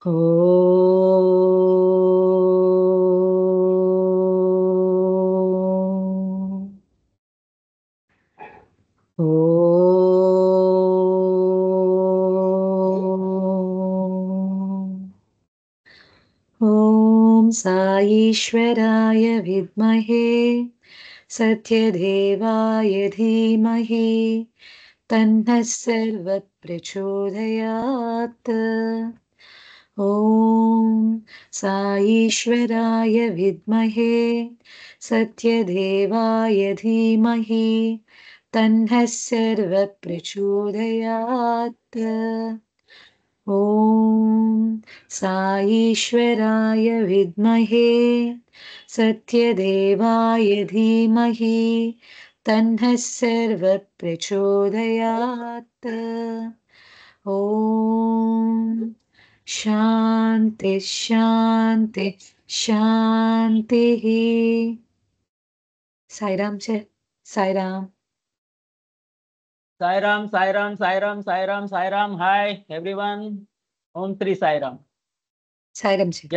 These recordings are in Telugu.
ॐ साईश्वराय विद्महे सत्यदेवाय धीमहि तन्नः सर्वप्रचोदयात्। ॐ साईश्वराय विद्महे सत्यदेवाय धीमहि तन्नः सर्वप्रचोदयात्। ॐ साईश्वराय विद्महे सत्यदेवाय धीमहि तन्नः सर्वप्रचोदयात्। ॐ शान्ति शान्ति शान्तिः। Sairam Sairam Sairam, Sairam, Sairam, Sairam, Sairam. Hi, everyone. Om Sri Sairam. Sairam ji.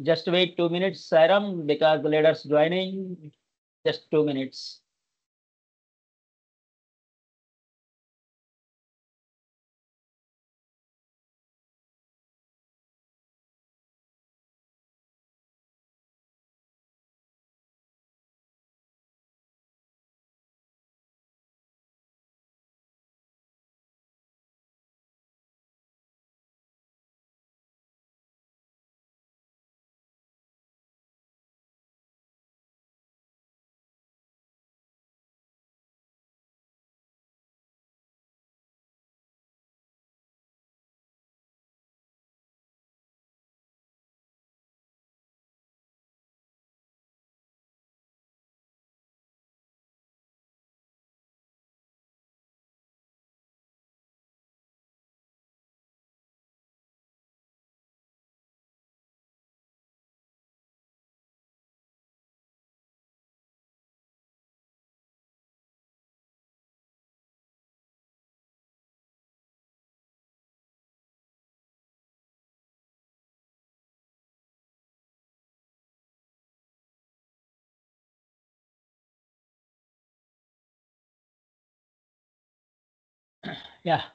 Just wait 2 minutes, Sairam, because the leaders joining. Just 2 minutes.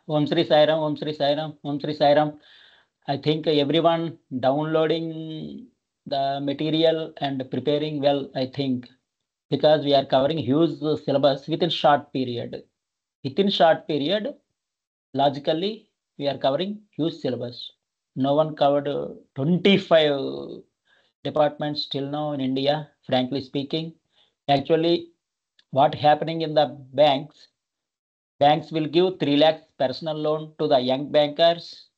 Om Sri Sairam, Om Sri Sairam, Om Sri Sairam. I think everyone downloading the material and preparing well, I think, because we are covering huge syllabus within short period. Within short period, logically, we are covering huge syllabus. No one covered 25 departments till now in India, frankly speaking. Actually, what happening in the banks will give 3 lakhs personal loan to the young bankers,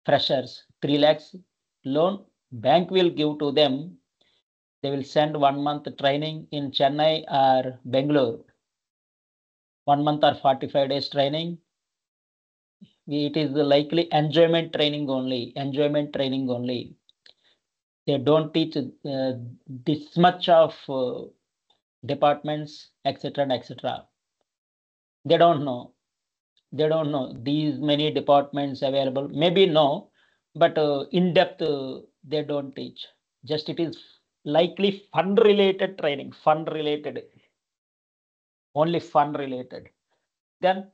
freshers. 3 lakhs loan bank will give to them. They will send 1 month training in Chennai or Bangalore. 1 month or 45 days training. It is likely enjoyment training only. They don't teach this much of departments, etc. and etc. They don't know these many departments available. Maybe no, but in depth they don't teach. Just it is likely fund related training, only fund related. Then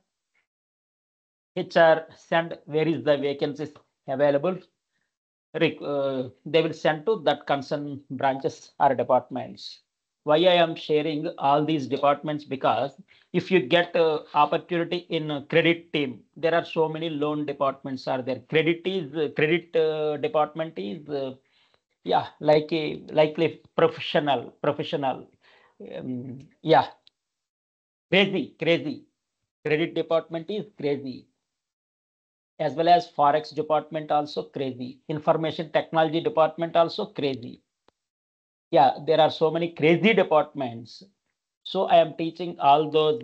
HR send where is the vacancies available. They will send to that concerned branches or departments. Why I am sharing all these departments? Because if you get opportunity in credit team, there are so many loan departments are there. Credit department is likely professional. Crazy. Credit department is crazy, as well as forex department also crazy. Information technology department also crazy. There are so many crazy departments. So I am teaching all those.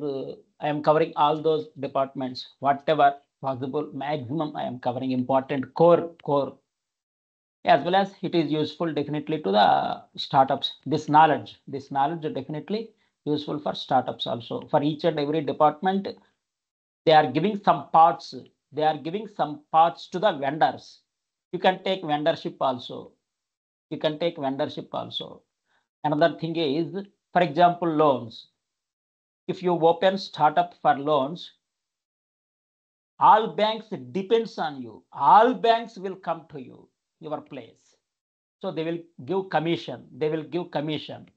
I am covering all those departments, whatever possible, maximum. I am covering important core, as well as it is useful definitely to the startups. This knowledge definitely useful for startups also. For each and every department, they are giving some parts. They are giving some parts to the vendors. You can take vendorship also. You can take vendorship also. Another thing is, for example, loans. If you open startup for loans, all banks depends on you. All banks will come to you, your place. So they will give commission. They will give commission.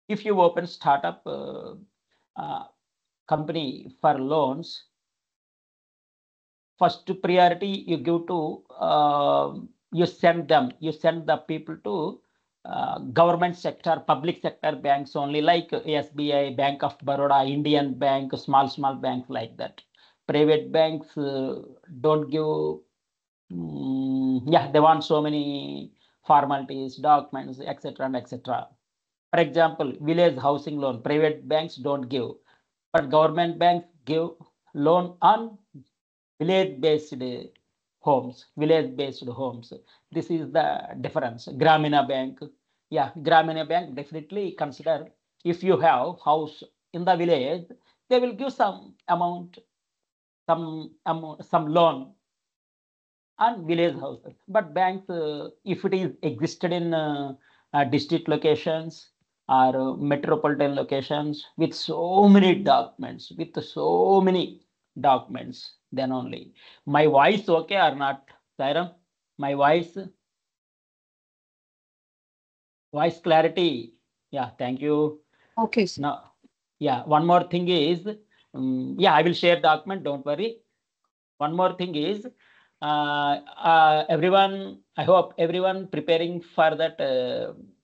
If you open startup company for loans, first priority you give to you send the people to government sector, public sector banks only, like SBI, Bank of Baroda, Indian Bank, small banks like that. Private banks don't give. Yeah, they want so many formalities, documents, etc. and etc. For example, village housing loan, private banks don't give, but government banks give loan on village-based homes. This is the difference. Gramina Bank, yeah, Gramina Bank definitely consider if you have house in the village, they will give some amount, some loan on village houses. But banks, if it is existed in district locations or metropolitan locations with so many documents, then only. My voice okay or not, Sairam? My voice clarity. Yeah, thank you. Okay, sir. Now, yeah, one more thing is, yeah, I will share document, don't worry. One more thing is, everyone, I hope everyone preparing for that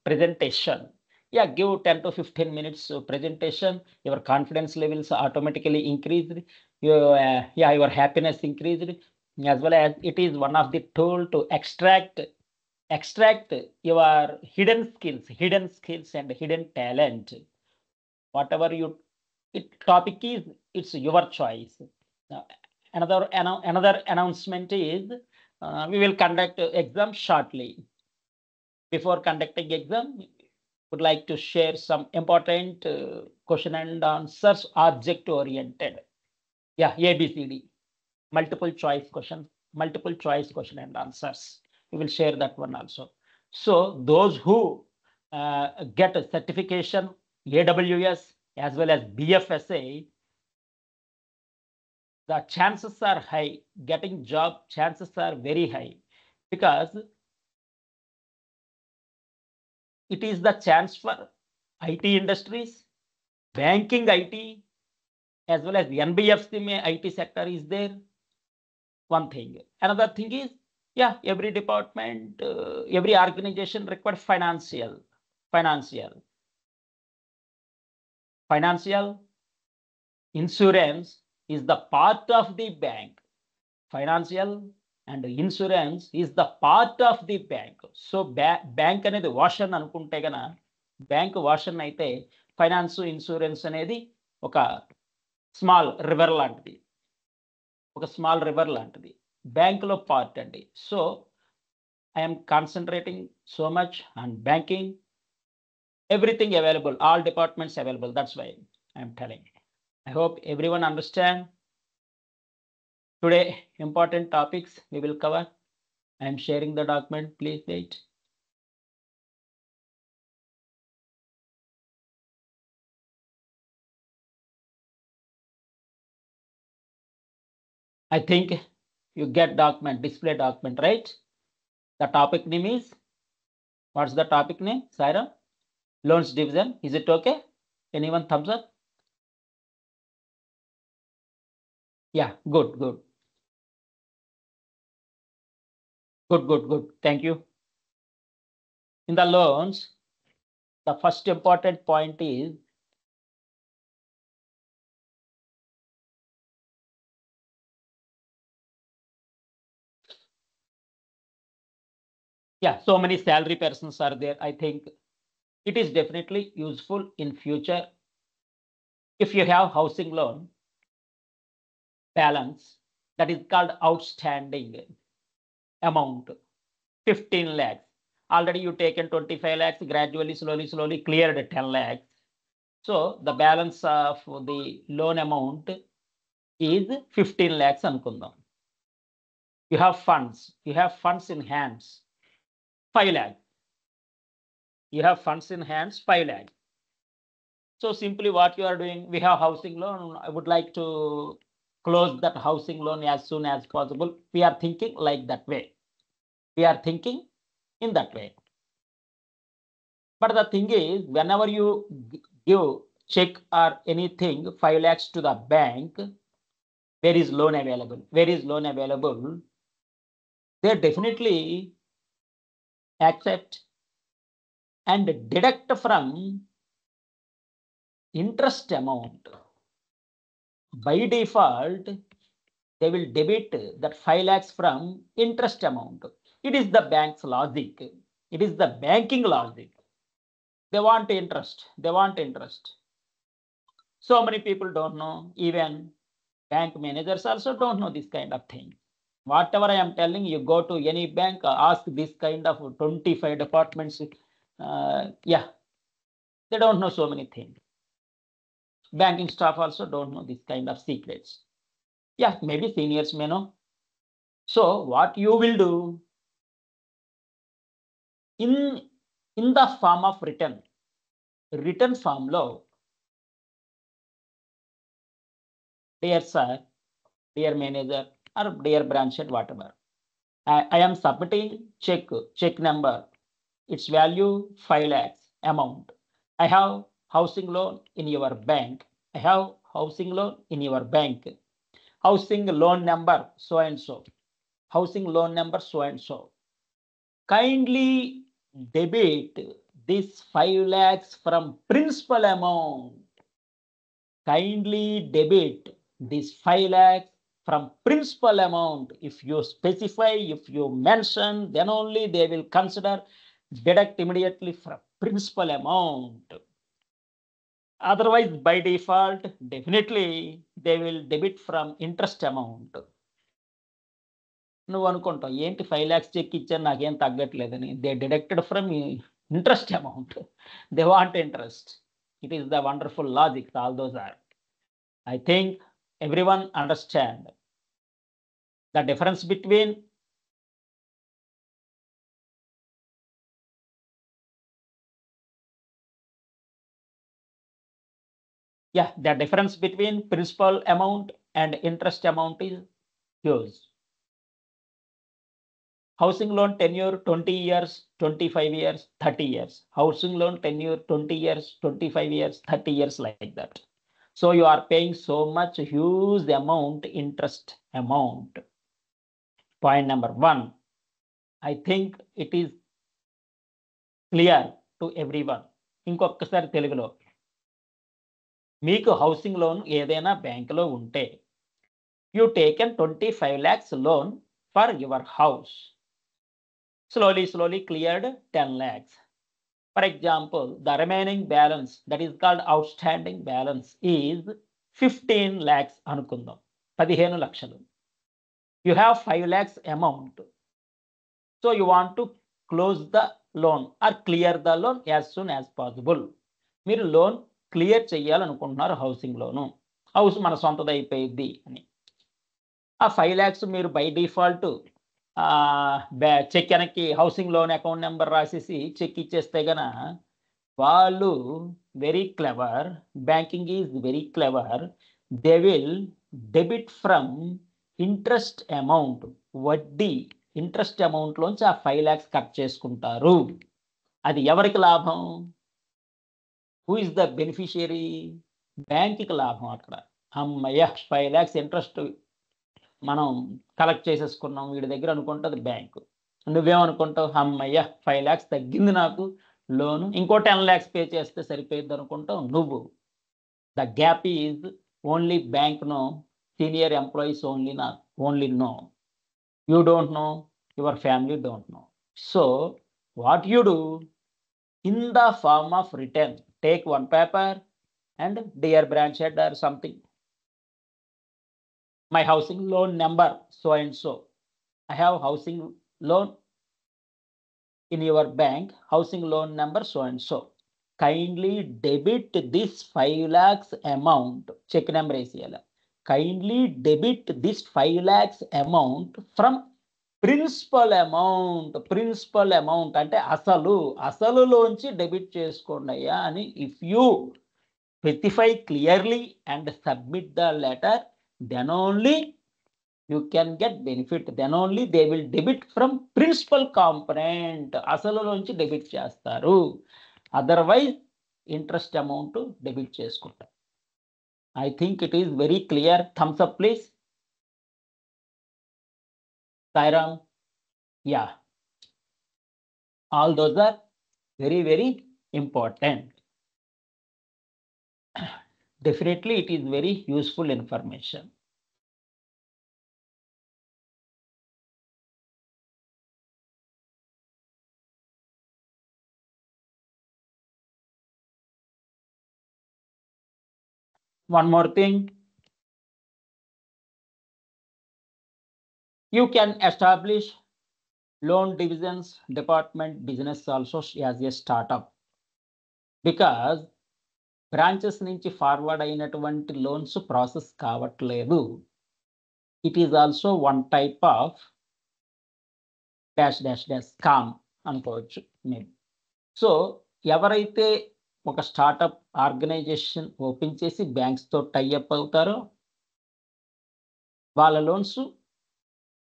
presentation. Yeah, give 10 to 15 minutes presentation. Your confidence levels automatically increased. Your happiness increased, as well as it is one of the tool to extract your hidden skills and hidden talent. Whatever topic is, it's your choice. Another announcement is we will conduct exam shortly. Before conducting exam, would like to share some important question and answers, object oriented. Yeah, ABCD, multiple choice question and answers. We will share that one also. So those who get a certification, AWS as well as BFSA, the chances are high, getting job chances are very high, because it is the chance for IT industries, banking IT, as well as the NBFC IT sector is there. One thing. Another thing is, yeah, every department, every organization requires financial. Insurance is the part of the bank. Financial and insurance is the part of the bank. So bank అనేది వాషన్ అనుకుంటే గన, బ్యాంక్ వాషన్ అయితే ఫైనాన్స్ ఇన్సూరెన్స్ అనేది ఒక స్మాల్ రివర్ లాంటిది, బ్యాంకులో పార్ట్ అండి. So I'm concentrating so much on banking, everything available, all departments available. That's why I'm telling. I hope everyone understand. Today, important topics we will cover. I am sharing the document. Please wait. I think you get document, display document, right? The topic name is, what's the topic name, Saira? Loans division. Is it okay? Anyone thumbs up? Yeah, good. Thank you. In the loans, the first important point is, yeah, so many salary persons are there. I think it is definitely useful in future. If you have housing loan balance, that is called outstanding amount, 15 lakhs. Already you taken 25 lakhs, gradually, slowly cleared 10 lakhs. So the balance of the loan amount is 15 lakhs అనుకుందాం. You have funds in hands, 5 lakh. You have funds in hands, 5 lakh. So simply what you are doing, we have housing loan. I would like to close that housing loan as soon as possible. We are thinking like that way. We are thinking in that way. But the thing is, whenever you give check or anything 5 lakhs to the bank, where is loan available? Where is loan available? They definitely accept and deduct from interest amount. By default, they will debit that 5 lakhs from interest amount. It is the bank's logic. It is the banking logic. They want interest. They want interest. So many people don't know. Even bank managers also don't know this kind of thing. Whatever I am telling you, go to any bank, ask this kind of 25 departments. Yeah, they don't know so many things. Banking staff also don't know this kind of secrets. Yeah, maybe seniors may know. So what you will do in the form of written form lo, dear sir, dear manager, or dear branch head, whatever, I am submitting check number. Its value 5 lakhs amount. I have housing loan in your bank. I have housing loan in your bank. Housing loan number so and so. Housing loan number so and so. Kindly debit this 5 lakhs from principal amount. Kindly debit this 5 lakhs from principal amount. If you specify, if you mention, then only they will consider deduct immediately from principal amount. Otherwise, by default, definitely they will debit from interest amount. నువ్వు అనుకుంటావు ఏంటి 5 lakhs చెక్ ఇచ్చారు నాకేం తగ్గట్లేదని. They deducted from interest amount. They want interest. It is the wonderful logic. All those are. I think everyone understand the difference between the difference between principal amount and interest amount is huge. Housing loan tenure 20 years, 25 years, 30 years. Housing loan tenure 20 years, 25 years, 30 years, like that. So you are paying so much huge amount, interest amount. Point number 1. I think it is clear to everyone. ఇంకొకసారి తెలుగులో, మీకు హౌసింగ్ లోన్ ఏదైనా బ్యాంకులో ఉంటే, you taken 25 lakhs loan for your house. Slowly cleared 10 lakhs. For example, the remaining balance, that is called outstanding balance, is 15 lakhs అనుకుందాం. 15 లక్షలు. You have 5 lakhs amount. So you want to close the loan or clear the loan as soon as possible. మీరు లోన్ క్లియర్ చేయాలనుకుంటున్నారు హౌసింగ్ లోను. హౌస్ మన సొంతది అయిపోయింది అని. ఆ 5 lakhs మీరు బై డిఫాల్ట్ చెక్ వెనక్కి హౌసింగ్ లోన్ అకౌంట్ నెంబర్ రాసేసి చెక్ ఇచ్చేస్తే గన వాళ్ళు very clever, banking is very clever. They will debit from interest amount, వడ్డీ ఇంట్రెస్ట్ అమౌంట్లోంచి ఆ 5 lakhs కట్ చేసుకుంటారు. అది ఎవరికి లాభం? Who is the beneficiary? బ్యాంక్కి లాభం. అక్కడ అమ్మయ్య 5 lakhs ఇంట్రెస్ట్ మనం కలెక్ట్ చేసేసుకున్నాం వీడి దగ్గర అనుకుంటుంది బ్యాంకు. నువ్వేమనుకుంటావు? అమ్మయ్య 5 lakhs తగ్గింది నాకు లోను, ఇంకో 10 lakhs పే చేస్తే సరిపోయింది అనుకుంటావు నువ్వు. The gap is only bank no, senior employees only no. You don't know, your family don't know. So what you do, in the form of written, take one paper and dear branch head or something, my housing loan number so and so. I have housing loan in your bank, housing loan number so and so. Kindly debit this 5 lakhs amount. Check number is here. Kindly debit this 5 lakhs amount from principal amount అంటే అసలులోంచి డెబిట్ చేసుకోండి అయ్యా అని if you specify clearly and submit the letter, then only you can get benefit. Then only they will debit from principal component. అసలులోంచి డెబిట్ చేస్తారు, అదర్వైజ్ ఇంట్రెస్ట్ అమౌంట్ డెబిట్ చేసుకుంటారు. I think it is very clear. Thumbs up please. Sairam. Yeah, all those are very, very important. Definitely it is very useful information. One more thing, you can establish loan divisions department business also as a startup, because branches నుంచి ఫార్వర్డ్ అయినటువంటి లోన్స్ ప్రాసెస్ కావట్లేదు. It is also one type of dash dash dash scam అనుకోవచ్చు మేబీ. సో ఎవరైతే ఒక స్టార్టప్ ఆర్గనైజేషన్ ఓపెన్ చేసి బ్యాంక్స్తో టైఅప్ అవుతారో వాళ్ళ లోన్స్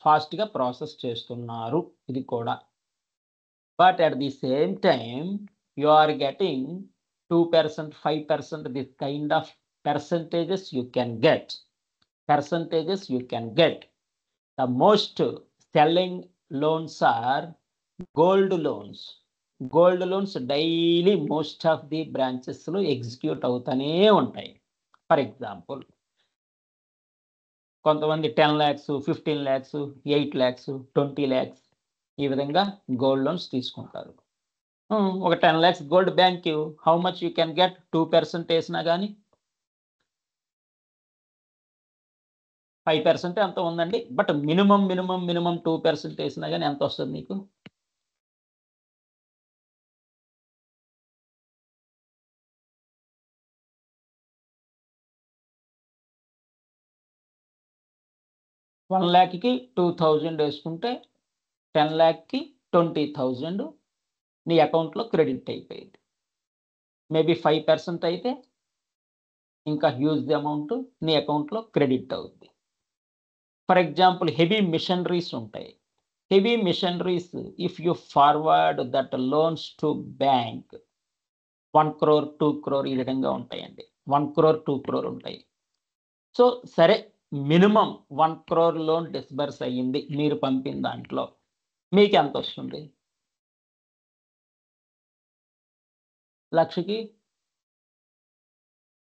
ఫాస్ట్గా ప్రాసెస్ చేస్తున్నారు ఇది కూడా. But at the same time you are getting 2%, 5%, this kind of percentages you can get. The most selling loans are gold loans. Gold loans daily most of the branches lo execute అవుతూనే ఉంటాయి. ఫర్ ఎగ్జాంపుల్ కొంతమంది 10 lakhs, 15 lakhs, 8 lakhs, 20 lakhs ఈ విధంగా గోల్డ్ లోన్స్ తీసుకుంటారు. ఒక 10 lakhs gold bank how much you can get? 2% వేసినా కానీ 5% ఎంత ఉందండి, బట్ మినిమం 2% వేసినా కానీ ఎంత వస్తుంది మీకు? $1 lakhకి 2000 వేసుకుంటే 10 lakhకి 20,000 నీ అకౌంట్లో క్రెడిట్ అయిపోయింది. మేబీ 5% అయితే ఇంకా హ్యూజ్ అమౌంట్ నీ అకౌంట్లో క్రెడిట్ అవుతుంది. ఫర్ ఎగ్జాంపుల్ హెవీ మిషనరీస్ ఉంటాయి. Heavy machineries if you forward that loans to bank 1 crore, 2 crore ఈ విధంగా ఉంటాయండి. 1 crore, 2 crore ఉంటాయి. సో సరే మినిమం 1 crore లోన్ డిస్బర్స్ అయ్యింది మీరు పంపిన దాంట్లో, మీకు ఎంత వస్తుంది? లక్షకి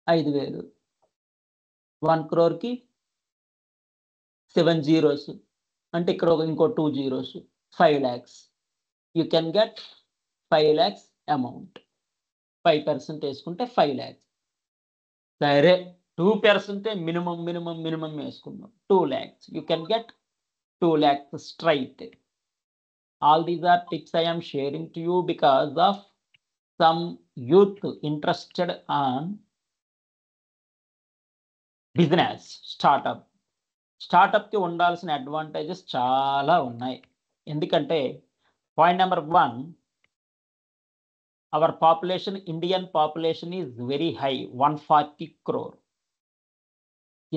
5,000, 1 crore-కి 7 zeros అంటే ఇక్కడ ఇంకో 2 zeros, 5 lakhs. You can get 5 lakhs amount. 5% వేసుకుంటే 5 lakhs. సరే 2% మినిమం వేసుకున్నాం 2 lakhs. You can get 2 lakhs straight. All these are tips I am sharing to you because of some youth interested on business స్టార్టప్కి ఉండాల్సిన అడ్వాంటేజెస్ చాలా ఉన్నాయి. ఎందుకంటే point number 1, our population, Indian population is very high, 140 crore.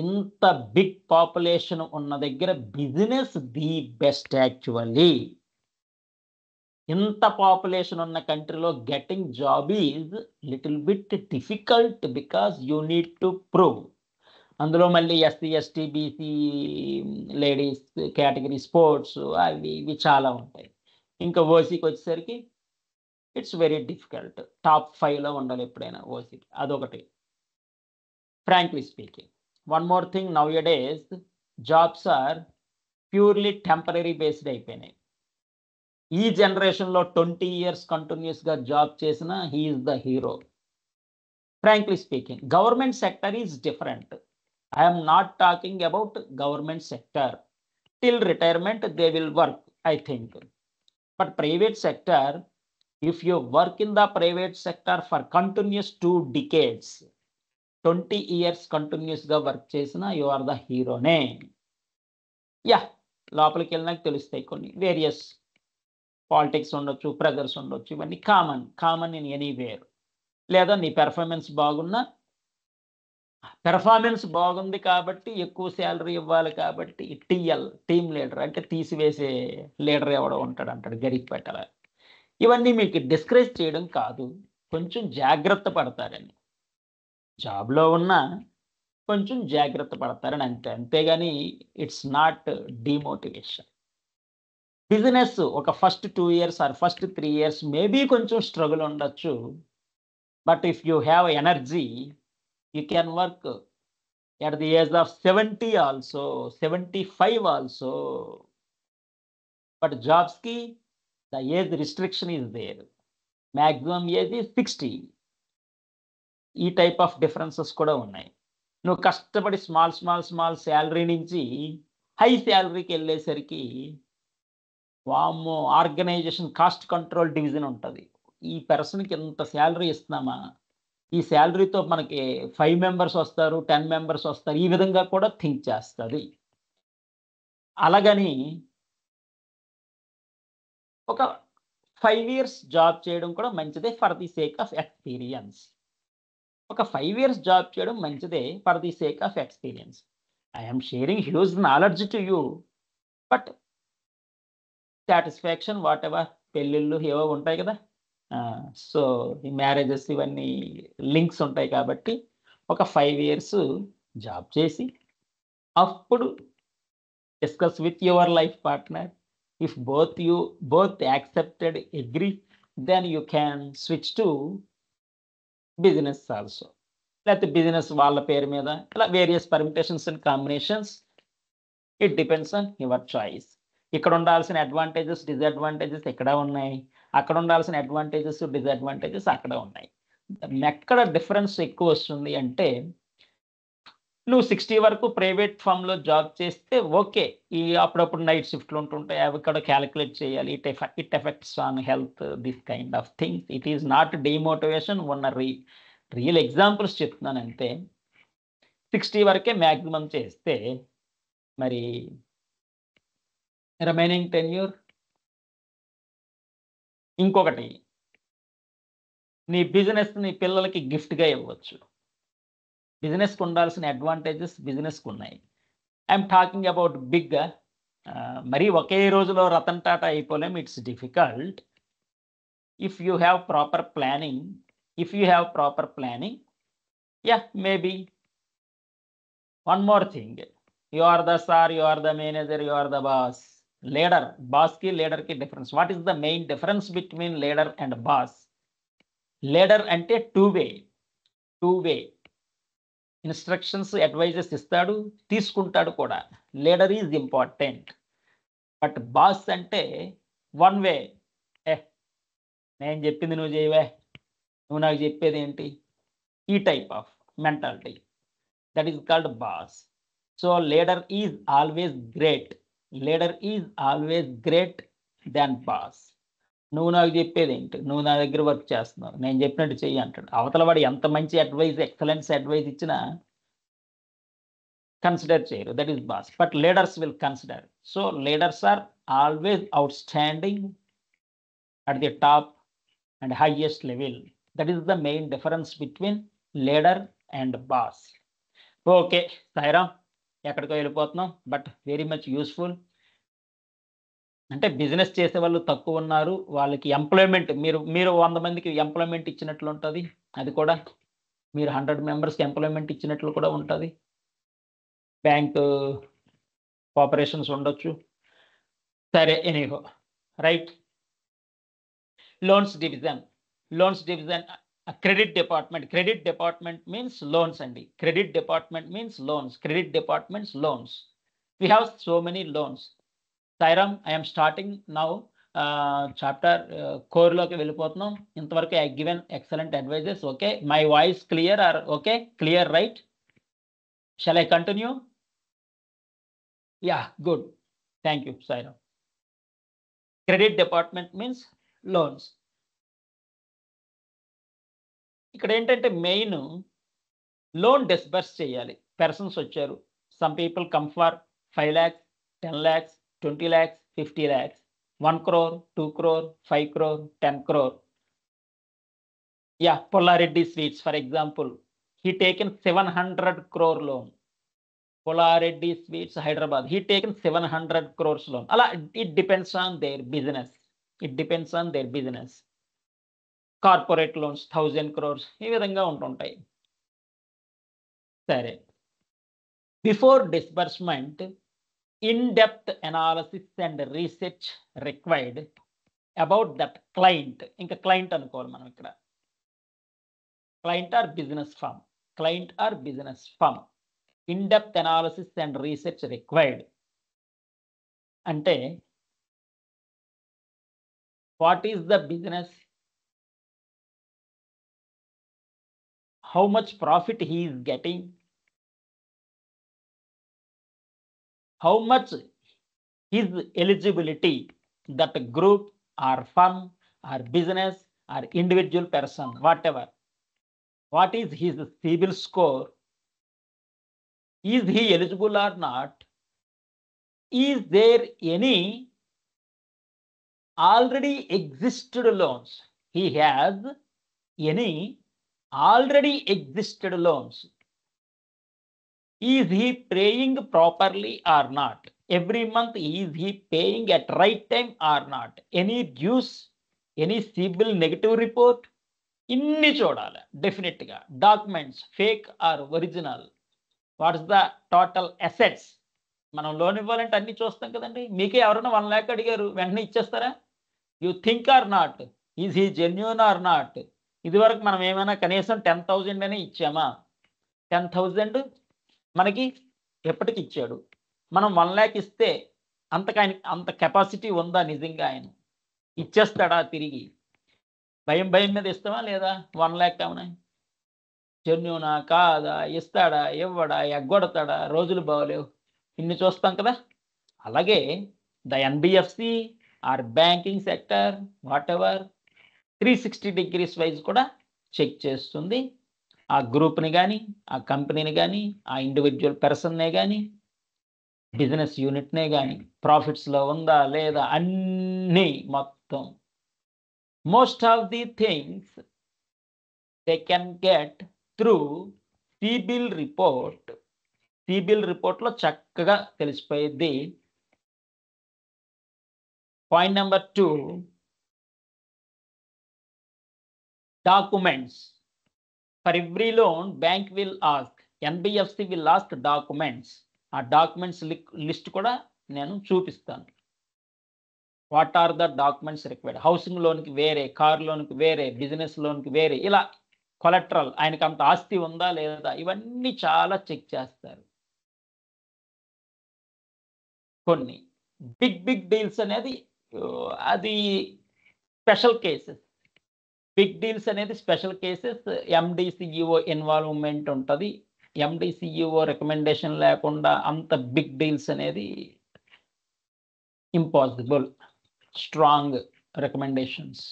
ఇంత బిగ్ పాపులేషన్ ఉన్న దగ్గర బిజినెస్ ది బెస్ట్ యాక్చువల్లీ. ఇంత పాపులేషన్ ఉన్న కంట్రీలో getting job is little bit difficult because you need to prove. అందులో మళ్ళీ SC, ST, BC, ladies category, sports అవి ఇవి చాలా ఉంటాయి. ఇంకా ఓసీకి వచ్చేసరికి ఇట్స్ వెరీ డిఫికల్ట్. టాప్ 5లో ఉండాలి ఎప్పుడైనా ఓసీకి, అదొకటి. Frankly speaking, one more thing, nowadays jobs are purely temporary based అయిపోయినాయి. ఈ జనరేషన్లో 20 years కంటిన్యూస్గా జాబ్ చేసిన he is the hero. Frankly speaking, government sector is different. I am not talking about government sector. Till retirement they will work, I think. But private sector, if you work in the private sector for continuous 2 decades, 20 years continuous ga work chesina, you are the hero ne. Yeah, లోపలికి వెళ్ళినాక తెలుస్తాయి కొన్ని వేరియస్ పాలిటిక్స్ ఉండొచ్చు, ప్రెజర్స్ ఉండొచ్చు, ఇవన్నీ కామన్ ఇన్ ఎనీవేర్. లేదా నీ పెర్ఫార్మెన్స్ బాగున్నా, పెర్ఫార్మెన్స్ బాగుంది కాబట్టి ఎక్కువ శాలరీ ఇవ్వాలి కాబట్టి టీమ్ లీడర్ అంటే తీసివేసే లీడర్ ఎవడో అంటాడు గరికి పెట్టాలి. ఇవన్నీ మీకు డిస్కరేజ్ చేయడం కాదు, కొంచెం జాగ్రత్త పడతారని. జాబ్లో ఉన్న కొంచెం జాగ్రత్త పడతారని అంతేగాని ఇట్స్ నాట్ డిమోటివేషన్. బిజినెస్ ఒక first 2 years or first 3 years maybe కొంచెం స్ట్రగుల్ ఉండొచ్చు. But if you have energy you can work at the age of 70 also, 75 also. But jobs ki the age restriction is there. Maximum age is 60. ఈ టైప్ ఆఫ్ డిఫరెన్సెస్ కూడా ఉన్నాయి. నువ్వు కష్టపడి స్మాల్ శాలరీ నుంచి హై శాలరీకి వెళ్ళేసరికి వామ్మో, ఆర్గనైజేషన్ కాస్ట్ కంట్రోల్ డివిజన్ ఉంటుంది. ఈ పర్సన్కి ఎంత శాలరీ ఇస్తున్నామా, ఈ శాలరీతో మనకి 5 members వస్తారు, 10 members వస్తారు, ఈ విధంగా కూడా థింక్ చేస్తుంది. అలాగని ఒక 5 years జాబ్ చేయడం కూడా మంచిదే for the sake of experience. ఒక 5 years జాబ్ చేయడం మంచిదే for the sake of experience. I'm sharing huge knowledge to you, but satisfaction what ever, పెళ్ళిళ్ళు ఏవో ఉంటాయి కదా, సో ఈ మ్యారేజెస్ ఇవన్నీ లింక్స్ ఉంటాయి కాబట్టి ఒక 5 years జాబ్ చేసి అప్పుడు discuss with your life partner. If both accepted, agree, then you can switch to business also. లేకపోతే బిజినెస్ వాళ్ళ పేరు మీద, ఇలా various permutations and combinations. It depends on your choice. ఇక్కడ ఉండాల్సిన అడ్వాంటేజెస్, డిసడ్వాంటేజెస్ ఎక్కడ ఉన్నాయి, అక్కడ ఉండాల్సిన అడ్వాంటేజెస్, డిసడ్వాంటేజెస్ అక్కడ ఉన్నాయి. ఎక్కడ డిఫరెన్స్ ఎక్కువ వస్తుంది అంటే, నువ్వు 60 వరకు ప్రైవేట్ ఫామ్లో జాబ్ చేస్తే ఓకే, ఈ అప్పుడప్పుడు నైట్ షిఫ్ట్లు ఉంటుంటాయి, అవి కూడా క్యాలిక్యులేట్ చేయాలి. It effects on health, this kind of things. It is not demotivation. ఉన్న రియల్ ఎగ్జాంపుల్స్ చెప్తున్నాను అంతే. 60 వరకే మ్యాక్సిమం చేస్తే మరి రిమైనింగ్ టెన్యూర్. ఇంకొకటి, నీ బిజినెస్ నీ పిల్లలకి గిఫ్ట్గా ఇవ్వచ్చు. బిజినెస్కి ఉండాల్సిన అడ్వాంటేజెస్ బిజినెస్కి ఉన్నాయి. I'm talking about big. మరి ఒకే రోజులో రతన్ టాటా అయిపోలేం, it's difficult. If you have proper planning, yeah maybe. One more thing, you are the sir, you are the manager, you are the boss. బాస్కి లీడర్కి difference. What is the main difference between leader and boss? Leader అంటే టూ వే ఇన్స్ట్రక్షన్స్, అడ్వైజెస్ ఇస్తాడు, తీసుకుంటాడు కూడా. Leader is important. But boss అంటే వన్ వే, నేను చెప్పింది నువ్వు చేయవే, నువ్వు నాకు చెప్పేది ఏంటి, ఈ type of mentality. That is called boss. So leader is always great than boss. నువ్వు నాకు చెప్పేది ఏంటి, నువ్వు నా దగ్గర వర్క్ చేస్తున్నావు, నేను చెప్పినట్టు చెయ్యి అంటాడు. అవతల వాడు ఎంత మంచి ఎక్సలెన్స్ అడ్వైజ్ ఇచ్చినా కన్సిడర్ చేయరు. That is boss. But leaders will consider. So leaders are always outstanding at the top and highest level. That is the main difference between leader and boss. Okay, Sairam, ఎక్కడికో వెళ్ళిపోతున్నాం, బట్ వెరీ మచ్ యూస్ఫుల్. అంటే బిజినెస్ చేసే వాళ్ళు తక్కువ ఉన్నారు, వాళ్ళకి ఎంప్లాయ్మెంట్, మీరు 100 మందికి ఎంప్లాయ్మెంట్ ఇచ్చినట్లు ఉంటుంది. అది కూడా మీరు 100 members ఎంప్లాయ్మెంట్ ఇచ్చినట్లు కూడా ఉంటుంది. బ్యాంక్ కోఆపరేషన్స్ ఉండొచ్చు. సరే, anyhow, right. Loans division, credit department means loans అండి. Credit departments loans. We have so many loans. Sairam, I am starting now chapter కోర్లోకి వెళ్ళిపోతున్నాం. ఇంతవరకు I given excellent advices. Okay, my voice clear or okay, clear, right? Shall I continue? Yeah, good. Thank you, Sairam. Credit department means loans. ఇక్కడ ఏంటంటే మెయిన్ లోన్ డిస్బర్స్ చేయాలి. పర్సన్స్ వచ్చారు, some people come for 5 lakhs, 10 lakhs, 20 lakhs, 50 lakhs, 1 crore, 2 crore, 5 crore, 10 crore. Yeah, Polareddy Sweets, for example, he taken 700 crore loan. Polareddy Sweets, Hyderabad, he taken 700 crores loan. It depends on their business. It depends on their business. Corporate loans 1000 crores ఈ విధంగా ఉంటుంటాయి. సరే, before disbursement in-depth analysis and research required about that client. ఇంకా క్లయింట్ అనుకోవాలి మనం ఇక్కడ. Client or business firm. Client or business firm. In-depth analysis and research required. అంటే what is the business? How much profit he is getting? How much his eligibility, that group or firm or business or individual person, whatever. What is his CIBIL score? Is he eligible or not? Is there any already existed loans? He has any already existed loans? Is he paying properly or not? Every month is he paying at right time or not? Any dues? Any CIBIL negative report? ఇన్ని చూడాలి డెఫినెట్గా. Documents fake are original. What's the total assets? మనం లోన్ ఇవ్వాలంటే అన్ని చూస్తాం కదండి. మీకే ఎవరైనా 1 lakh అడిగారు, వెంటనే ఇచ్చేస్తారా? You think or not? Is he genuine or not? ఇదివరకు మనం ఏమైనా కనీసం 10,000 అనే ఇచ్చామా? 10,000 మనకి ఎప్పటికి ఇచ్చాడు? మనం 1 lakh ఇస్తే అంత కెపాసిటీ ఉందా నిజంగా? ఆయన ఇచ్చేస్తాడా తిరిగి? భయం మీద ఇస్తామా లేదా? 1 lakh కావునా? జెన్యూనా కాదా? ఇస్తాడా ఇవ్వడా? ఎగ్గొడతాడా? రోజులు బాగలేవు, ఇన్ని చూస్తాం కదా. అలాగే the NBFC or banking sector whatever 360 degrees wise కూడా చెక్ చేస్తుంది. ఆ గ్రూప్ని కానీ, ఆ కంపెనీని కానీ, ఆ ఇండివిజువల్ పర్సన్నే కానీ, బిజినెస్ యూనిట్నే కానీ ప్రాఫిట్స్లో ఉందా లేదా అన్నీ మొత్తం. Most of the things they can get through CIBIL report. CIBIL రిపోర్ట్లో చక్కగా తెలిసిపోయేది. Point number 2, documents. For every loan, bank will ask, NBFC will ask documents. ఆ డాక్యుమెంట్స్ లిస్ట్ కూడా నేను చూపిస్తాను. What are the documents required? Housing లోన్కి వేరే, కార్ లోన్కి వేరే, బిజినెస్ లోన్కి వేరే, ఇలా కొలెట్రల్, ఆయనకి అంత ఆస్తి ఉందా లేదా, ఇవన్నీ చాలా చెక్ చేస్తారు. కొన్ని బిగ్ డీల్స్ అనేది అది స్పెషల్ కేసెస్. బిగ్ డీల్స్ అనేది స్పెషల్ కేసెస్. ఎండిసిఈఓ ఇన్వాల్వ్మెంట్ ఉంటుంది. ఎండిసిఈఓ రికమెండేషన్ లేకుండా అంత బిగ్ డీల్స్ అనేది impossible. Strong recommendations.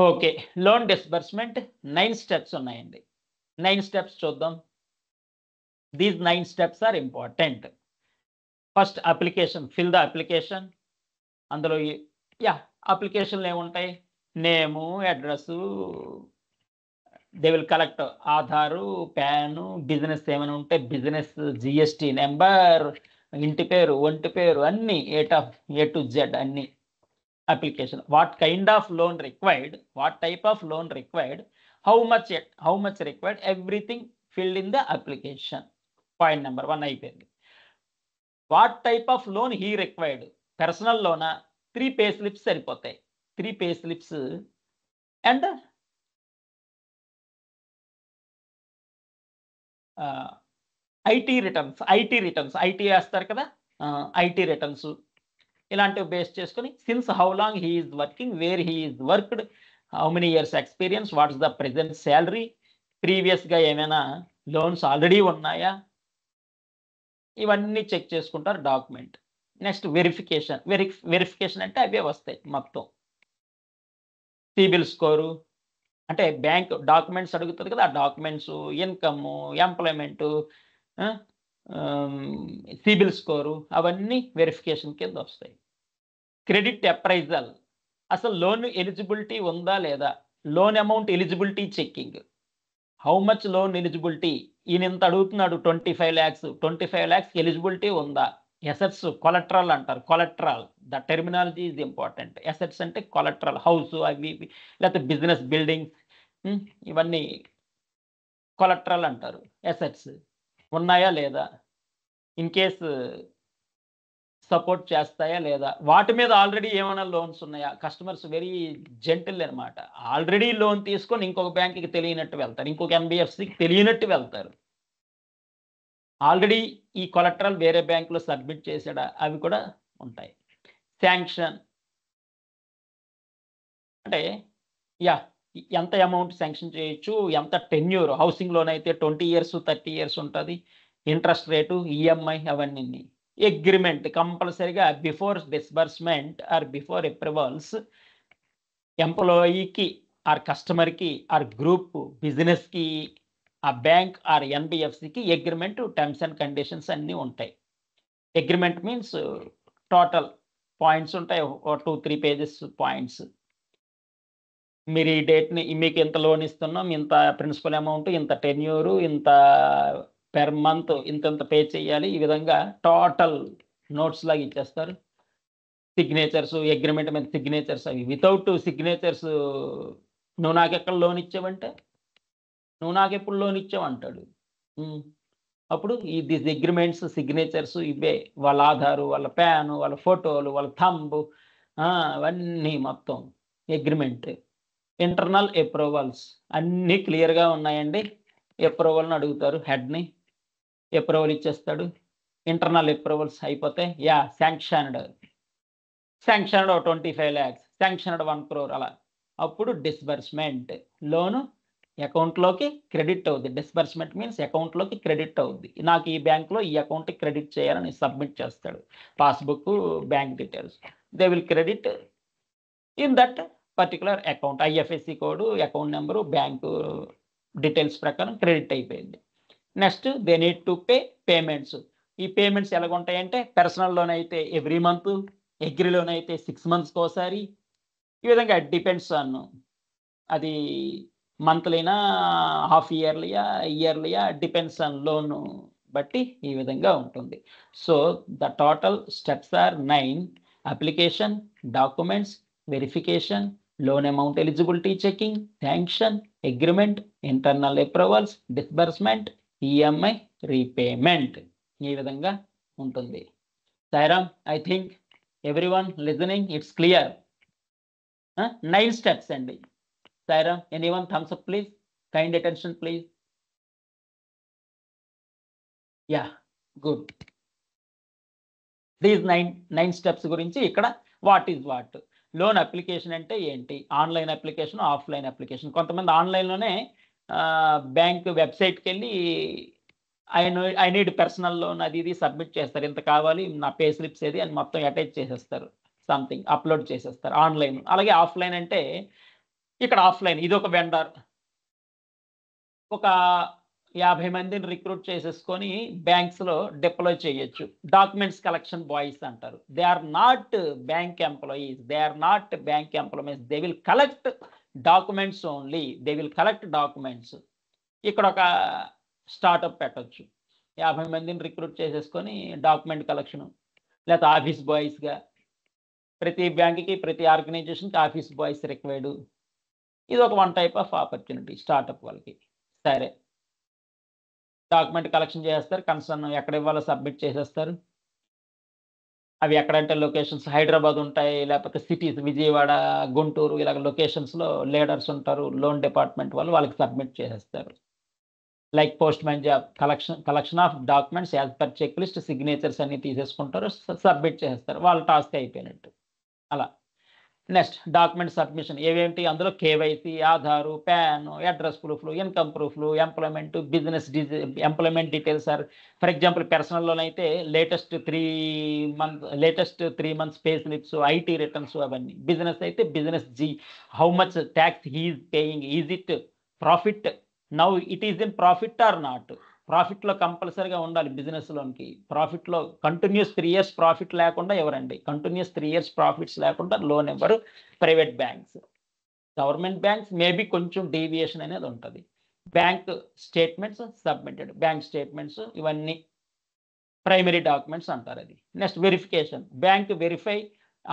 Okay, loan disbursement 9 steps ఉన్నాయండి. 9 స్టెప్స్ చూద్దాం. These 9 steps are important. First application, fill the application. అందులో అప్లికేషన్లు ఏముంటాయి? Name, address, they will collect Aadhaar, PAN, business ఏమైనా ఉంటే బిజినెస్ జిఎస్టి నెంబర్, ఇంటి పేరు, ఒంటి పేరు, అన్నీ ఏ టు జెడ్ అన్నీ. Application. What kind of loan required, what type of loan required, how much required, everything filled in the application. Point number 1 అయిపోయింది. What type of loan he required? Personal లోనా? 3 పే స్లిప్స్ సరిపోతాయి. 3 pay slips and IT returns. IT వేస్తారు కదా, ఐటీ రిటర్న్స్ ఇలాంటివి బేస్ చేసుకొని, since how long he is working, where he is worked, how many years experience, what is the present salary, ప్రీవియస్గా ఏమైనా లోన్స్ ఆల్రెడీ ఉన్నాయా, ఇవన్నీ చెక్ చేసుకుంటారు డాక్యుమెంట్. Next verification. వెరిఫికేషన్ అంటే అవే వస్తాయి మొత్తం. సిబిల్ స్కోరు అంటే బ్యాంక్ డాక్యుమెంట్స్ అడుగుతుంది కదా, ఆ documents, income, employment, CIBIL score అవన్నీ వెరిఫికేషన్ కింద వస్తాయి. క్రెడిట్ అప్రైజల్, అసలు లోన్ ఎలిజిబిలిటీ ఉందా లేదా, loan amount eligibility checking, how much loan eligibility, ఈయన ఇంత అడుగుతున్నాడు 25 lakhs, 25 lakhs ఎలిజిబిలిటీ ఉందా, ఎసెట్స్ కొలట్రల్ అంటారు, collateral the terminology is important. Assets అంటే కొలట్రల్, హౌస్ అవి ఇవి లేకపోతే బిజినెస్ బిల్డింగ్స్ ఇవన్నీ కొలట్రల్ అంటారు. ఎసెట్స్ ఉన్నాయా లేదా, ఇన్ కేస్ సపోర్ట్ చేస్తాయా లేదా, వాటి మీద ఆల్రెడీ ఏమైనా లోన్స్ ఉన్నాయా. కస్టమర్స్ వెరీ జెంటిల్ అనమాట. ఆల్రెడీ లోన్ తీసుకొని ఇంకొక బ్యాంక్కి తెలియనట్టు వెళ్తారు, ఇంకొక ఎన్బిఎఫ్సికి తెలియనట్టు వెళ్తారు. ఆల్రెడీ ఈ కొలట్రల్ వేరే బ్యాంకులో సబ్మిట్ చేశాడా, అవి కూడా ఉంటాయి. శాంక్షన్ అంటే ఎంత అమౌంట్ శాంక్షన్ చేయొచ్చు, ఎంత టెన్యూర్, హౌసింగ్ లోన్ అయితే 20 years 30 years ఉంటుంది, ఇంట్రెస్ట్ రేటు, ఈఎంఐ అవన్నీ. అగ్రిమెంట్ కంపల్సరీగా before disbursement or before approvals ఎంప్లాయీకి ఆర్ కస్టమర్కి ఆర్ గ్రూప్ బిజినెస్కి ఆ బ్యాంక్ ఆర్ ఎన్బిఎఫ్సికి అగ్రిమెంట్, టర్మ్స్ అండ్ కండిషన్స్ అన్నీ ఉంటాయి. అగ్రిమెంట్ మీన్స్ టోటల్ పాయింట్స్ ఉంటాయి, 2-3 pages పాయింట్స్. మీరు ఈ డేట్ని మీకు ఇంత లోన్ ఇస్తున్నాం, ఇంత ప్రిన్సిపల్ అమౌంట్, ఇంత టెన్యూరు, ఇంత పెర్ మంత్ ఇంత పే చేయాలి, ఈ విధంగా టోటల్ నోట్స్ లాగా ఇచ్చేస్తారు. సిగ్నేచర్స్, అగ్రిమెంట్ మీద సిగ్నేచర్స్, అవి వితౌట్ సిగ్నేచర్స్ నువ్వు నాకు ఎక్కడ లోన్ ఇచ్చావంటే నువ్వు నాకు ఎప్పుడు లోన్ ఇచ్చావంటాడు. అప్పుడు ఈ దిస్ అగ్రిమెంట్స్ సిగ్నేచర్స్ ఇవే, వాళ్ళ ఆధారు, వాళ్ళ ప్యాను, వాళ్ళ ఫోటోలు, వాళ్ళ థంబ్ అవన్నీ మొత్తం అగ్రిమెంట్. ఇంటర్నల్ అప్రూవల్స్ అన్నీ క్లియర్గా ఉన్నాయండి. అప్రూవల్ని అడుగుతారు, హెడ్ని అప్రూవల్ ఇచ్చేస్తాడు. ఇంటర్నల్ అప్రూవల్స్ అయిపోతే శాంక్షన్డ్ 25 lakhs, శాంక్షన్డ్ 1 crore అలా. అప్పుడు డిస్బర్స్మెంట్, లోను అకౌంట్లోకి క్రెడిట్ అవుద్ది. డిస్బర్స్మెంట్ మీన్స్ అకౌంట్లోకి క్రెడిట్ అవుద్ది. నాకు ఈ బ్యాంక్లో ఈ అకౌంట్కి క్రెడిట్ చేయాలని సబ్మిట్ చేస్తాడు, passbook, bank details. They will credit in that particular account. IFSC code, account number, bank details ప్రకారం క్రెడిట్ అయిపోయింది. Next they need to pay payments. ఈ పేమెంట్స్ ఎలాగుంటాయంటే పర్సనల్ లోన్ అయితే ఎవ్రీ మంత్, అగ్రి లోన్ అయితే 6 months ఒకసారి. ఈ విధంగా డిపెండ్స్ ఆన్ అది మంత్లీనా, హాఫ్ ఇయర్లీయా, ఇయర్లీయా, డిపెండ్స్ ఆన్ లోన్ బట్టి ఈ విధంగా ఉంటుంది. So the total steps are 9: application, documents, verification, loan amount eligibility checking, sanction, agreement, internal approvals, disbursement, EMI, repayment. ఈ విధంగా ఉంటుంది. Sairam, I think everyone listening it's clear. 9 steps అండి. Sairam, anyone thumbs up please, kind attention please. Good. These 9 steps గురించి ఇక్కడ what is what. Loan application అంటే ఏంటి, ఆన్లైన్ అప్లికేషన్, ఆఫ్లైన్ అప్లికేషన్. కొంతమంది ఆన్లైన్లోనే బ్యాంక్ వెబ్సైట్కి వెళ్ళి ఐ నీడ్ పర్సనల్ లోన్ అది ఇది సబ్మిట్ చేస్తారు, ఇంత కావాలి, నా పే స్లిప్స్ ఏది అని మొత్తం అటాచ్ చేసేస్తారు, సంథింగ్ అప్లోడ్ చేసేస్తారు ఆన్లైన్. అలాగే ఆఫ్లైన్ అంటే ఇక్కడ ఆఫ్లైన్, ఇది ఒక వెండర్ ఒక 50 మందిని రిక్రూట్ చేసేసుకొని బ్యాంక్స్లో డిప్లాయ్ చేయొచ్చు. డాక్యుమెంట్స్ కలెక్షన్ బాయ్స్ అంటారు. They are not bank employees, they are not bank employees, they will collect documents only, they will collect documents. ఇక్కడ ఒక స్టార్టప్ పెట్టచ్చు, 50 మందిని రిక్రూట్ చేసేసుకొని డాక్యుమెంట్ కలెక్షన్, లేకపోతే ఆఫీస్ బాయ్స్గా. ప్రతి బ్యాంక్కి, ప్రతి ఆర్గనైజేషన్కి ఆఫీస్ బాయ్స్ రిక్వైర్డ్. ఇది ఒక 1 type ఆఫ్ ఆపర్చునిటీ స్టార్టప్ వాళ్ళకి. సరే, డాక్యుమెంట్ కలెక్షన్ చేస్తారు, కన్సర్న్ ఎక్కడ ఇవ్వాలో సబ్మిట్ చేసేస్తారు. అవి ఎక్కడంటే లొకేషన్స్ హైదరాబాద్ ఉంటాయి, లేకపోతే సిటీస్ విజయవాడ, గుంటూరు, ఇలాగ లొకేషన్స్లో లీడర్స్ ఉంటారు, లోన్ డిపార్ట్మెంట్ వాళ్ళు, వాళ్ళకి సబ్మిట్ చేసేస్తారు. Like postman job, collection of documents as per check list, signatures అన్ని తీసేసుకుంటారు, సబ్మిట్ చేస్తారు, వాళ్ళ టాస్క్ అయిపోయినట్టు. అలా నెక్స్ట్ డాక్యుమెంట్ సబ్మిషన్ ఏవేంటి, అందులో కేవైసీ, ఆధారు, ప్యాన్, అడ్రస్ ప్రూఫ్లు, ఇన్కమ్ ప్రూఫ్లు, employment, business employment details or for example personal loan అయితే latest 3 months pay slips, IT returns అవన్నీ. బిజినెస్ అయితే business how much tax he is paying, is it profit, now it is in profit or not, ప్రాఫిట్లో కంపల్సరీగా ఉండాలి బిజినెస్ లోన్కి. ప్రాఫిట్లో కంటిన్యూస్ 3 ఇయర్స్ ప్రాఫిట్ లేకుండా ఎవరండి, కంటిన్యూస్ 3 ఇయర్స్ ప్రాఫిట్స్ లేకుండా లోన్ ఇవ్వరు private banks. Government banks maybe కొంచెం డీవియేషన్ అనేది ఉంటుంది. Bank statements submitted, bank statements ఇవన్నీ ప్రైమరీ డాక్యుమెంట్స్ అంటారు. అది next verification, bank verify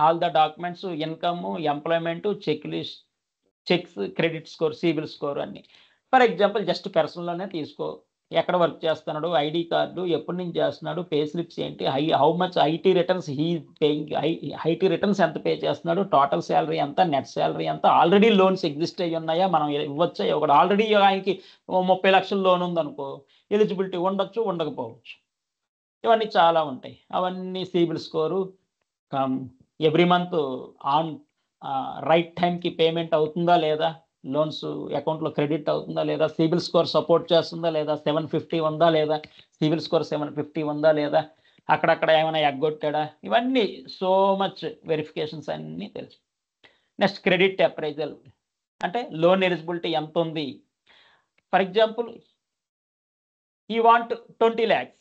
all the documents, income, employment, check list, checks, credit score, CIBIL score అన్ని. ఫర్ ఎగ్జాంపుల్ జస్ట్ పర్సనల్లోనే తీసుకో, ఎక్కడ వర్క్ చేస్తున్నాడు, ఐడి కార్డు, ఎప్పటి నుంచి చేస్తున్నాడు, పే స్లిప్స్ ఏంటి, how much IT returns he paying, IT returns ఎంత పే చేస్తున్నాడు, టోటల్ శాలరీ ఎంత, నెట్ శాలరీ ఎంత, ఆల్రెడీ లోన్స్ ఎగ్జిస్ట్ అయ్యి ఉన్నాయా, మనం ఇవ్వచ్చా, ఒకటి ఆల్రెడీ ఆయనకి 30 లక్షల లోన్ ఉందనుకో, ఎలిజిబిలిటీ ఉండొచ్చు ఉండకపోవచ్చు, ఇవన్నీ చాలా ఉంటాయి. అవన్నీ CIBIL score, every month on right టైంకి పేమెంట్ అవుతుందా లేదా, లోన్స్ అకౌంట్లో క్రెడిట్ అవుతుందా లేదా, సిబిల్ స్కోర్ సపోర్ట్ చేస్తుందా లేదా, 750 ఉందా లేదా, సిబిల్ స్కోర్ 750 ఉందా లేదా, అక్కడక్కడ ఏమైనా ఎగ్గొట్టాడా, ఇవన్నీ సో మచ్ వెరిఫికేషన్స్ అన్నీ తెలుసు. నెక్స్ట్ క్రెడిట్ అప్రైజల్, అంటే లోన్ ఎలిజిబిలిటీ ఎంత ఉంది. ఫర్ ఎగ్జాంపుల్ ఈ want 20 lakhs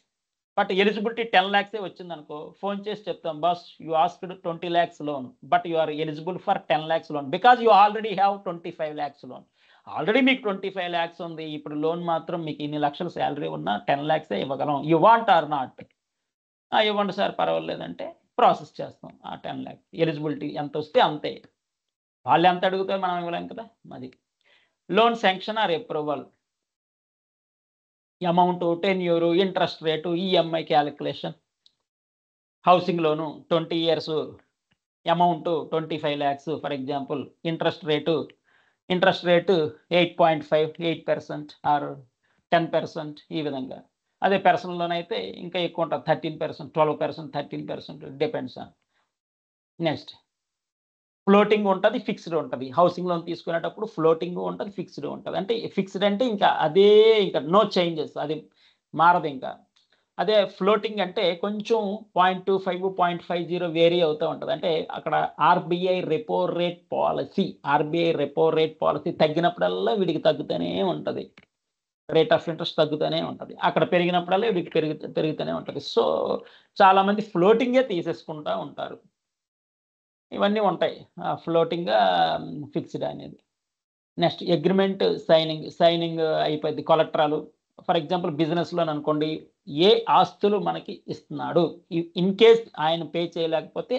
but eligibility 10 lakhs వచ్చిందనుకో, ఫోన్ చేసి చెప్తాం, boss you asked 20 lakhs loan but you are eligible for 10 lakhs loan because you already have 25 lakhs loan. Already మీకు 25 lakhs ఉంది, ఇప్పుడు లోన్ మాత్రం మీకు ఇన్ని లక్షల శాలరీ ఉన్నా 10 lakhs ఇవ్వగలం, యూ వాంట్ ఆర్ నాట్. ఇవ్వండి సార్ పర్వాలేదంటే ప్రాసెస్ చేస్తాం. ఆ 10 lakhs ఎలిజిబిలిటీ ఎంత వస్తే అంతే, వాళ్ళు ఎంత అడుగుతారో మనం ఇవ్వలేం కదా. అది loan sanction or approval, amount, tenure, interest rate, EMI calculation. Housing loan 20 years, amount 25 lakhs for example, interest rate 8.5, 8% or 10%, ఈ విధంగా. అదే పర్సనల్ లోన్ అయితే ఇంకా ఎక్కువ ఉంటుంది, 13%, 12%, 13%, డిపెండ్స్ ఆన్. నెక్స్ట్ ఫ్లోటింగ్ ఉంటుంది, ఫిక్స్డ్ ఉంటుంది. హౌసింగ్ లోన్ తీసుకునేటప్పుడు ఫ్లోటింగ్ ఉంటుంది, ఫిక్స్డ్ ఉంటుంది. అంటే ఫిక్స్డ్ అంటే ఇంకా అదే, ఇంకా నో చేంజెస్, అది మారదు ఇంకా. అదే ఫ్లోటింగ్ అంటే కొంచెం 0.25, 0.50 వేరీ అవుతూ ఉంటుంది. అంటే అక్కడ ఆర్బీఐ రెపో రేట్ పాలసీ తగ్గినప్పుడల్లా వీడికి తగ్గుతూనే ఉంటుంది, రేట్ ఆఫ్ ఇంట్రెస్ట్ తగ్గుతూనే ఉంటుంది. అక్కడ పెరిగినప్పుడల్లా వీడికి పెరుగుతూనే ఉంటుంది. సో చాలామంది ఫ్లోటింగే తీసేసుకుంటూ ఉంటారు. ఇవన్నీ ఉంటాయి, ఫ్లోటింగ్, ఫిక్స్డ్ అనేది. నెక్స్ట్ అగ్రిమెంట్ సైనింగ్ అయిపోయింది, కొలెక్టరాలు. ఫర్ ఎగ్జాంపుల్ బిజినెస్ లోన్ అనుకోండి, ఏ ఆస్తులు మనకి ఇస్తున్నాడు, ఇన్ కేస్ ఆయన పే చేయలేకపోతే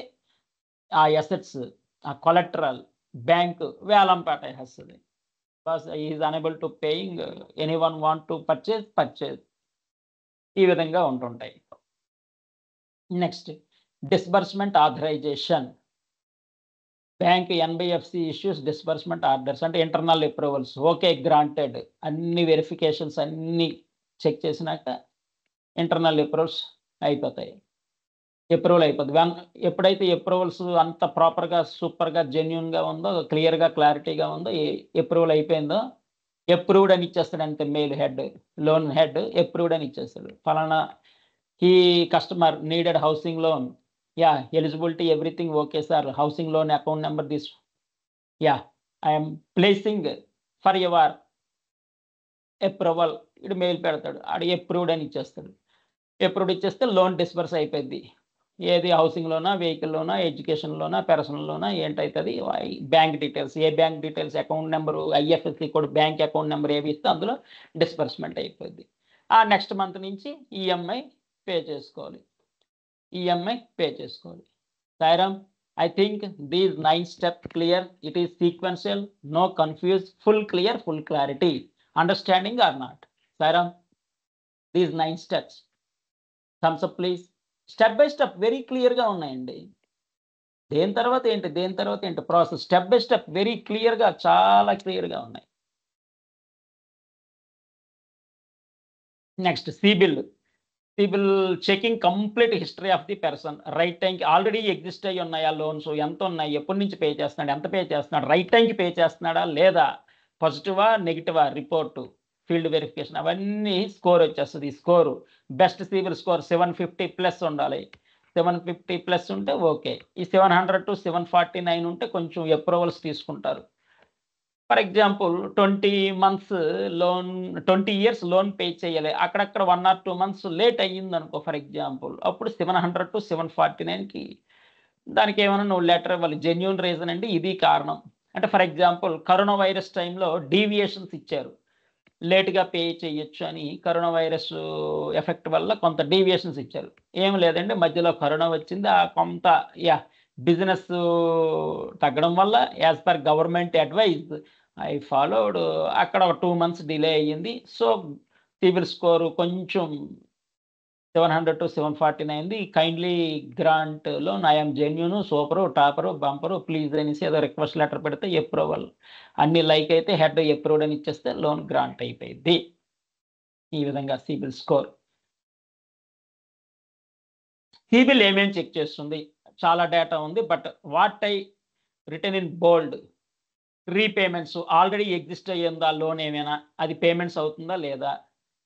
ఆ అసెట్స్, ఆ కొలెక్టరల్ బ్యాంక్ వేలం పాట వేస్తుంది. Because is unable to paying, anyone want to purchase, ఈ విధంగా ఉంటుంటాయి. Next disbursement authorisation, bank NBFC issues disbursement orders, అంటే ఇంటర్నల్ అప్రూవల్స్. ఓకే గ్రాంటెడ్, అన్ని వెరిఫికేషన్స్ అన్నీ చెక్ చేసినాక ఇంటర్నల్ అప్రూవల్స్ అయిపోతాయి, అప్రూవల్ అయిపోతుంది. ఎప్పుడైతే అప్రూవల్స్ అంత ప్రాపర్గా, సూపర్గా, జెన్యున్గా ఉందో, క్లియర్గా, క్లారిటీగా ఉందో, అప్రూవల్ అయిపోయిందో, అప్రూవ్డ్ అని ఇచ్చేస్తాడు. అంతే, mail head, loan head approved అని ఇచ్చేస్తాడు. ఫలానా ఈ customer needed housing loan, yeah eligibility everything okay sir, housing loan account number this, yeah I'm placing for your approval, ఇటు మెయిల్ పెడతాడు, ఆడు అప్రూవ్డ్ అని ఇచ్చేస్తాడు. అప్రూవ్డ్ ఇచ్చేస్తే లోన్ డిస్బర్స్ అయిపోద్ది. ఏది హౌసింగ్ లోనా, వెహికల్ లోనా, ఎడ్యుకేషన్ లోనా, పర్సనల్ లోనా, ఏంటవుతుంది, బ్యాంక్ డీటెయిల్స్, ఏ bank details, account number, IFSC code, bank account number ఏవి ఇస్తే అందులో డిస్బర్స్మెంట్ అయిపోద్ది. ఆ నెక్స్ట్ మంత్ నుంచి ఈఎంఐ పే చేసుకోవాలి. Sairam, I think these 9 steps clear. It is sequential, no confuse, full clear, full clarity. Understanding or not? Sairam, these 9 steps. Thumbs up please. Step by step very clear గా ఉన్నాయండి. దేని తర్వాత ఏంటి process, step by step very క్లియర్గా, చాలా క్లియర్గా ఉన్నాయి. Next CIBIL checking complete history of the person. Right టైంకి ఆల్రెడీ ఎగ్జిస్ట్ అయ్యి ఉన్నాయా లోన్స్, ఎంత ఉన్నాయి, ఎప్పటి నుంచి పే చేస్తున్నాడు, ఎంత పే చేస్తున్నాడు, రైట్ టైంకి పే చేస్తున్నాడా లేదా, పాజిటివా నెగిటివా రిపోర్టు, ఫీల్డ్ వెరిఫికేషన్, అవన్నీ స్కోర్ వచ్చేస్తుంది. స్కోరు బెస్ట్ సిబిల్ స్కోర్ 750+ ఉండాలి. 750+ ఉంటే ఓకే. ఈ 700 to 749 ఉంటే కొంచెం అప్రూవల్స్ తీసుకుంటారు. For example 20 months loan 20 years loan pay చేయాలి. అక్కడక్కడ 1 ఆర్ 2 మంత్స్ లేట్ అయ్యిందనుకో ఫర్ ఎగ్జాంపుల్. అప్పుడు 700-749కి దానికేమైనా నువ్వు లెటర్ ఇవ్వాలి. జెన్యూన్ రీజన్ అండి ఇది కారణం. అంటే ఫర్ ఎగ్జాంపుల్ కరోనా వైరస్ టైంలో డీవియేషన్స్ ఇచ్చారు. లేట్‌గా పే చేయొచ్చు అని కరోనా వైరస్ ఎఫెక్ట్ వల్ల కొంత డీవియేషన్స్ ఇచ్చారు. ఏమి లేదండి మధ్యలో కరోనా వచ్చింది. కొంత బిజినెస్ తగ్గడం వల్ల as per government advice I followed అక్కడ ఒక 2 మంత్స్ డిలే అయ్యింది. సో, సిబిల్ స్కోర్ కొంచెం 700-749 kindly grant loan I am genuine, super, topper, bumper please అనేసి ఏదో రిక్వెస్ట్ లెటర్ పెడితే అప్రూవల్ అన్ని లైక్ అయితే హెడ్ అప్రూవ్డ్ అని ఇచ్చేస్తే లోన్ గ్రాంట్ అయిపోయింది. ఈ విధంగా సిబిల్ స్కోర్. సిబిల్ ఏమేమి చెక్ చేస్తుంది? చాలా డేటా ఉంది. But what I return in bold repayments already exist అయ్యిందా లోన్ ఏమైనా? అది పేమెంట్స్ అవుతుందా లేదా?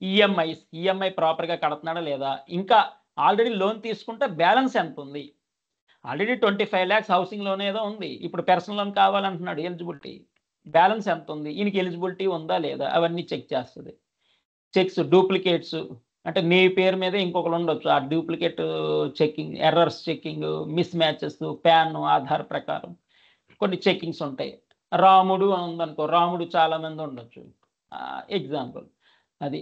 ఈఎంఐ ప్రాపర్‌గా కడుతున్నాడా లేదా? ఇంకా ఆల్రెడీ లోన్ తీసుకుంటే బ్యాలెన్స్ ఎంతుంది? ఆల్రెడీ 25 లాక్స్ హౌసింగ్ లోన్ ఏదో ఉంది. ఇప్పుడు పర్సనల్ లోన్ కావాలంటున్నాడు ఎలిజిబిలిటీ. బ్యాలెన్స్ ఎంతుంది? ఈయనకి ఎలిజిబిలిటీ ఉందా లేదా? అవన్నీ చెక్ చేస్తది. చెక్స్ డూప్లికేట్స్ అంటే నీ పేరు మీదే ఇంకొకళ్ళు ఉండొచ్చు. ఆ duplicate checking, errors checking, miss matches, pan, Aadhaar ప్రకారం కొన్ని చెకింగ్స్ ఉంటాయి. రాముడు అని ఉందనుకో, రాముడు చాలా మంది ఉండొచ్చు. ఎగ్జాంపుల్ అది.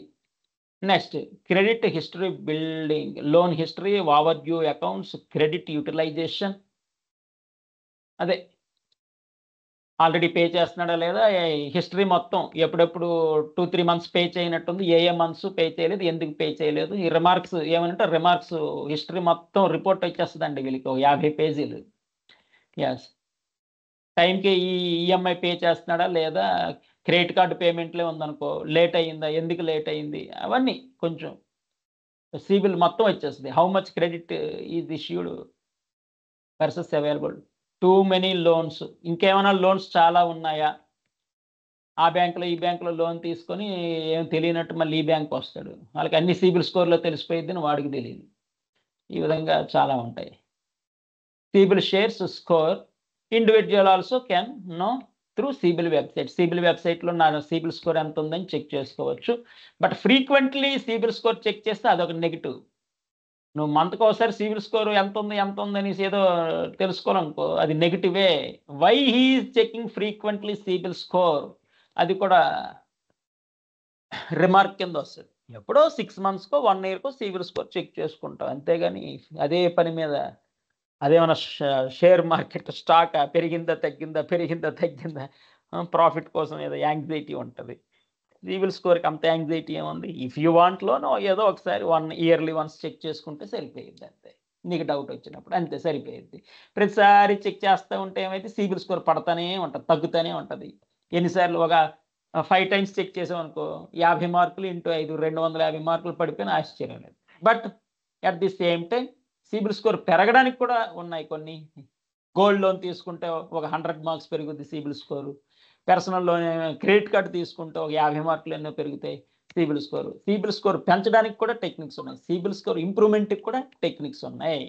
Next credit history building, loan history, over due accounts, credit utilisation. అదే ఆల్రెడీ పే చేస్తున్నాడా లేదా? హిస్టరీ మొత్తం ఎప్పుడెప్పుడు 2-3 మంత్స్ పే చేయనట్టుంది. ఏ మంత్స్ పే చేయలేదు, ఎందుకు పే చేయలేదు? ఈ రిమార్క్స్ ఏమనంటే రిమార్క్స్ హిస్టరీ మొత్తం రిపోర్ట్ వచ్చేస్తదండి వీళ్ళకి. ఓ 50 పేజీలు. యెస్. టైంకి ఈ ఈఎంఐ పే చేస్తున్నాడా లేదా? క్రెడిట్ కార్డ్ పేమెంట్‌లే ఉందనుకో, లేట్ అయిందా? ఎందుకు లేట్ అయింది? అవన్నీ కొంచెం సిబిల్ మొత్తం వచ్చేస్తది. How much credit is issued versus available. Too many loans. ఇంకేమైనా లోన్స్ చాలా ఉన్నాయా? ఆ బ్యాంక్‌లో, ఈ బ్యాంక్‌లో లోన్ తీసుకొని ఏం తెలియనట్టు మళ్ళీ ఈ బ్యాంక్‌కొస్తాడు. వాళ్ళకి అన్ని సిబిల్ స్కోర్‌లో తెలిసిపోయిద్దని వాడికి తెలీదు. ఈ విధంగా చాలా ఉంటాయి. CIBIL shares score individual also can know through CIBIL website. సిబిల్ వెబ్‌సైట్‌లో నా సిబిల్ స్కోర్ ఎంతుందని చెక్ చేసుకోవచ్చు. But frequently CIBIL score check చేస్తే అదొక నెగెటివ్. నువ్వు మంత్‌కోసారి సిబిల్ స్కోర్ ఎంతుందనేసి ఏదో తెలుసుకోవాలనుకో అది నెగెటివే. Why he is checking frequently CIBIL score అది కూడా రిమార్క్ కింద వస్తది. ఎప్పుడో 6 మంత్స్‌కో, 1 ఇయర్‌కో సిబిల్ స్కోర్ చెక్ చేసుకుంటాం. అంతేగాని అదే పని మీద అదేమన్నా షేర్ మార్కెట్ స్టాకా పెరిగిందా? తగ్గిందా? పెరిగిందా? తగ్గిందా? ప్రాఫిట్ కోసం ఏదో యాంగ్జైటీ ఉంటది. సిబిల్ స్కోర్‌కి అంత యాంగ్జైటీ ఏముంది? ఇఫ్ యూ వాంట్ లోన్ ఏదో ఒకసారి ఇయర్లీ వన్స్ చెక్ చేసుకుంటే సరిపోయిద్ది అంతే. నీకు డౌట్ వచ్చినప్పుడు అంతే సరిపోయిద్ది. ప్రతిసారి చెక్ చేస్తా ఉంటే ఏమైతే సిబిల్ స్కోర్ పడతానే ఉంటది. తగ్గుతానే ఉంటది. ఎన్ని సార్లు ఒక 5 టైమ్స్ చెక్ చేసామనుకో 50 మార్కులు ఇంటూ 5 250 మార్కులు పడిపోయినా ఆశ్చర్యం లేదు. But at the same time CIBIL score పెరగడానికి కూడా ఉన్నాయి కొన్ని. గోల్డ్ లోన్ తీసుకుంటే ఒక 100 మార్క్స్ పెరుగుద్ది CIBIL score. Personal loan credit card తీసుకుంటే ఒక 50 మార్కులు ఎన్నో పెరుగుతాయి సిబిల్ స్కోర్. సిబిల్ స్కోర్ పెంచడానికి కూడా టెక్నిక్స్ ఉన్నాయి. సిబిల్ స్కోర్ ఇంప్రూవ్‌మెంట్‌కి కూడా టెక్నిక్స్ ఉన్నాయి.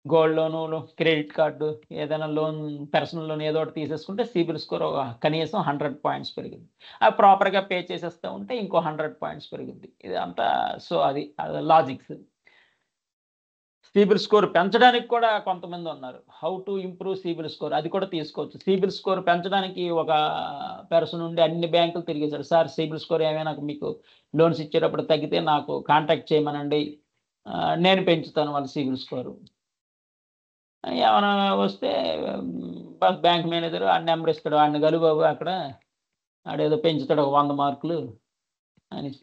గోల్డ్ లోను, క్రెడిట్ కార్డ్ ఏదైనా లోన్, పర్సనల్ లోన్ ఏదో ఒకటి తీసేసుకుంటే సిబిల్ స్కోర్ కనీసం 100 పాయింట్స్ పెరుగుద్ది. అది ప్రాపర్‌గా పే చేసేస్తా ఉంటే ఇంకో 100 పాయింట్స్ పెరుగుద్ది. ఇదంతా సో అది లాజిక్స్. సిబిల్ స్కోర్ పెంచడానికి కూడా కొంతమంది ఉన్నారు. How to improve CIBIL score అది కూడా తీసుకోవచ్చు. సిబిల్ స్కోర్ పెంచడానికి ఒక పర్సన్ ఉండి అన్ని బ్యాంకులు తిరిగేసాడు. సార్ సిబిల్ స్కోర్ ఏమైనా మీకు లోన్స్ ఇచ్చేటప్పుడు తగ్గితే నాకు కాంటాక్ట్ చేయమనండి. నేను పెంచుతాను వాళ్ళ సిబిల్ స్కోరు. ఏమైనా వస్తే బ్యాంక్ మేనేజర్ ఆడి నంబర్ ఇస్తాడు. ఆడిని కలువు బాబు అక్కడ. ఆడేదో పెంచుతాడు ఒక 100 మార్కులు అనేసి.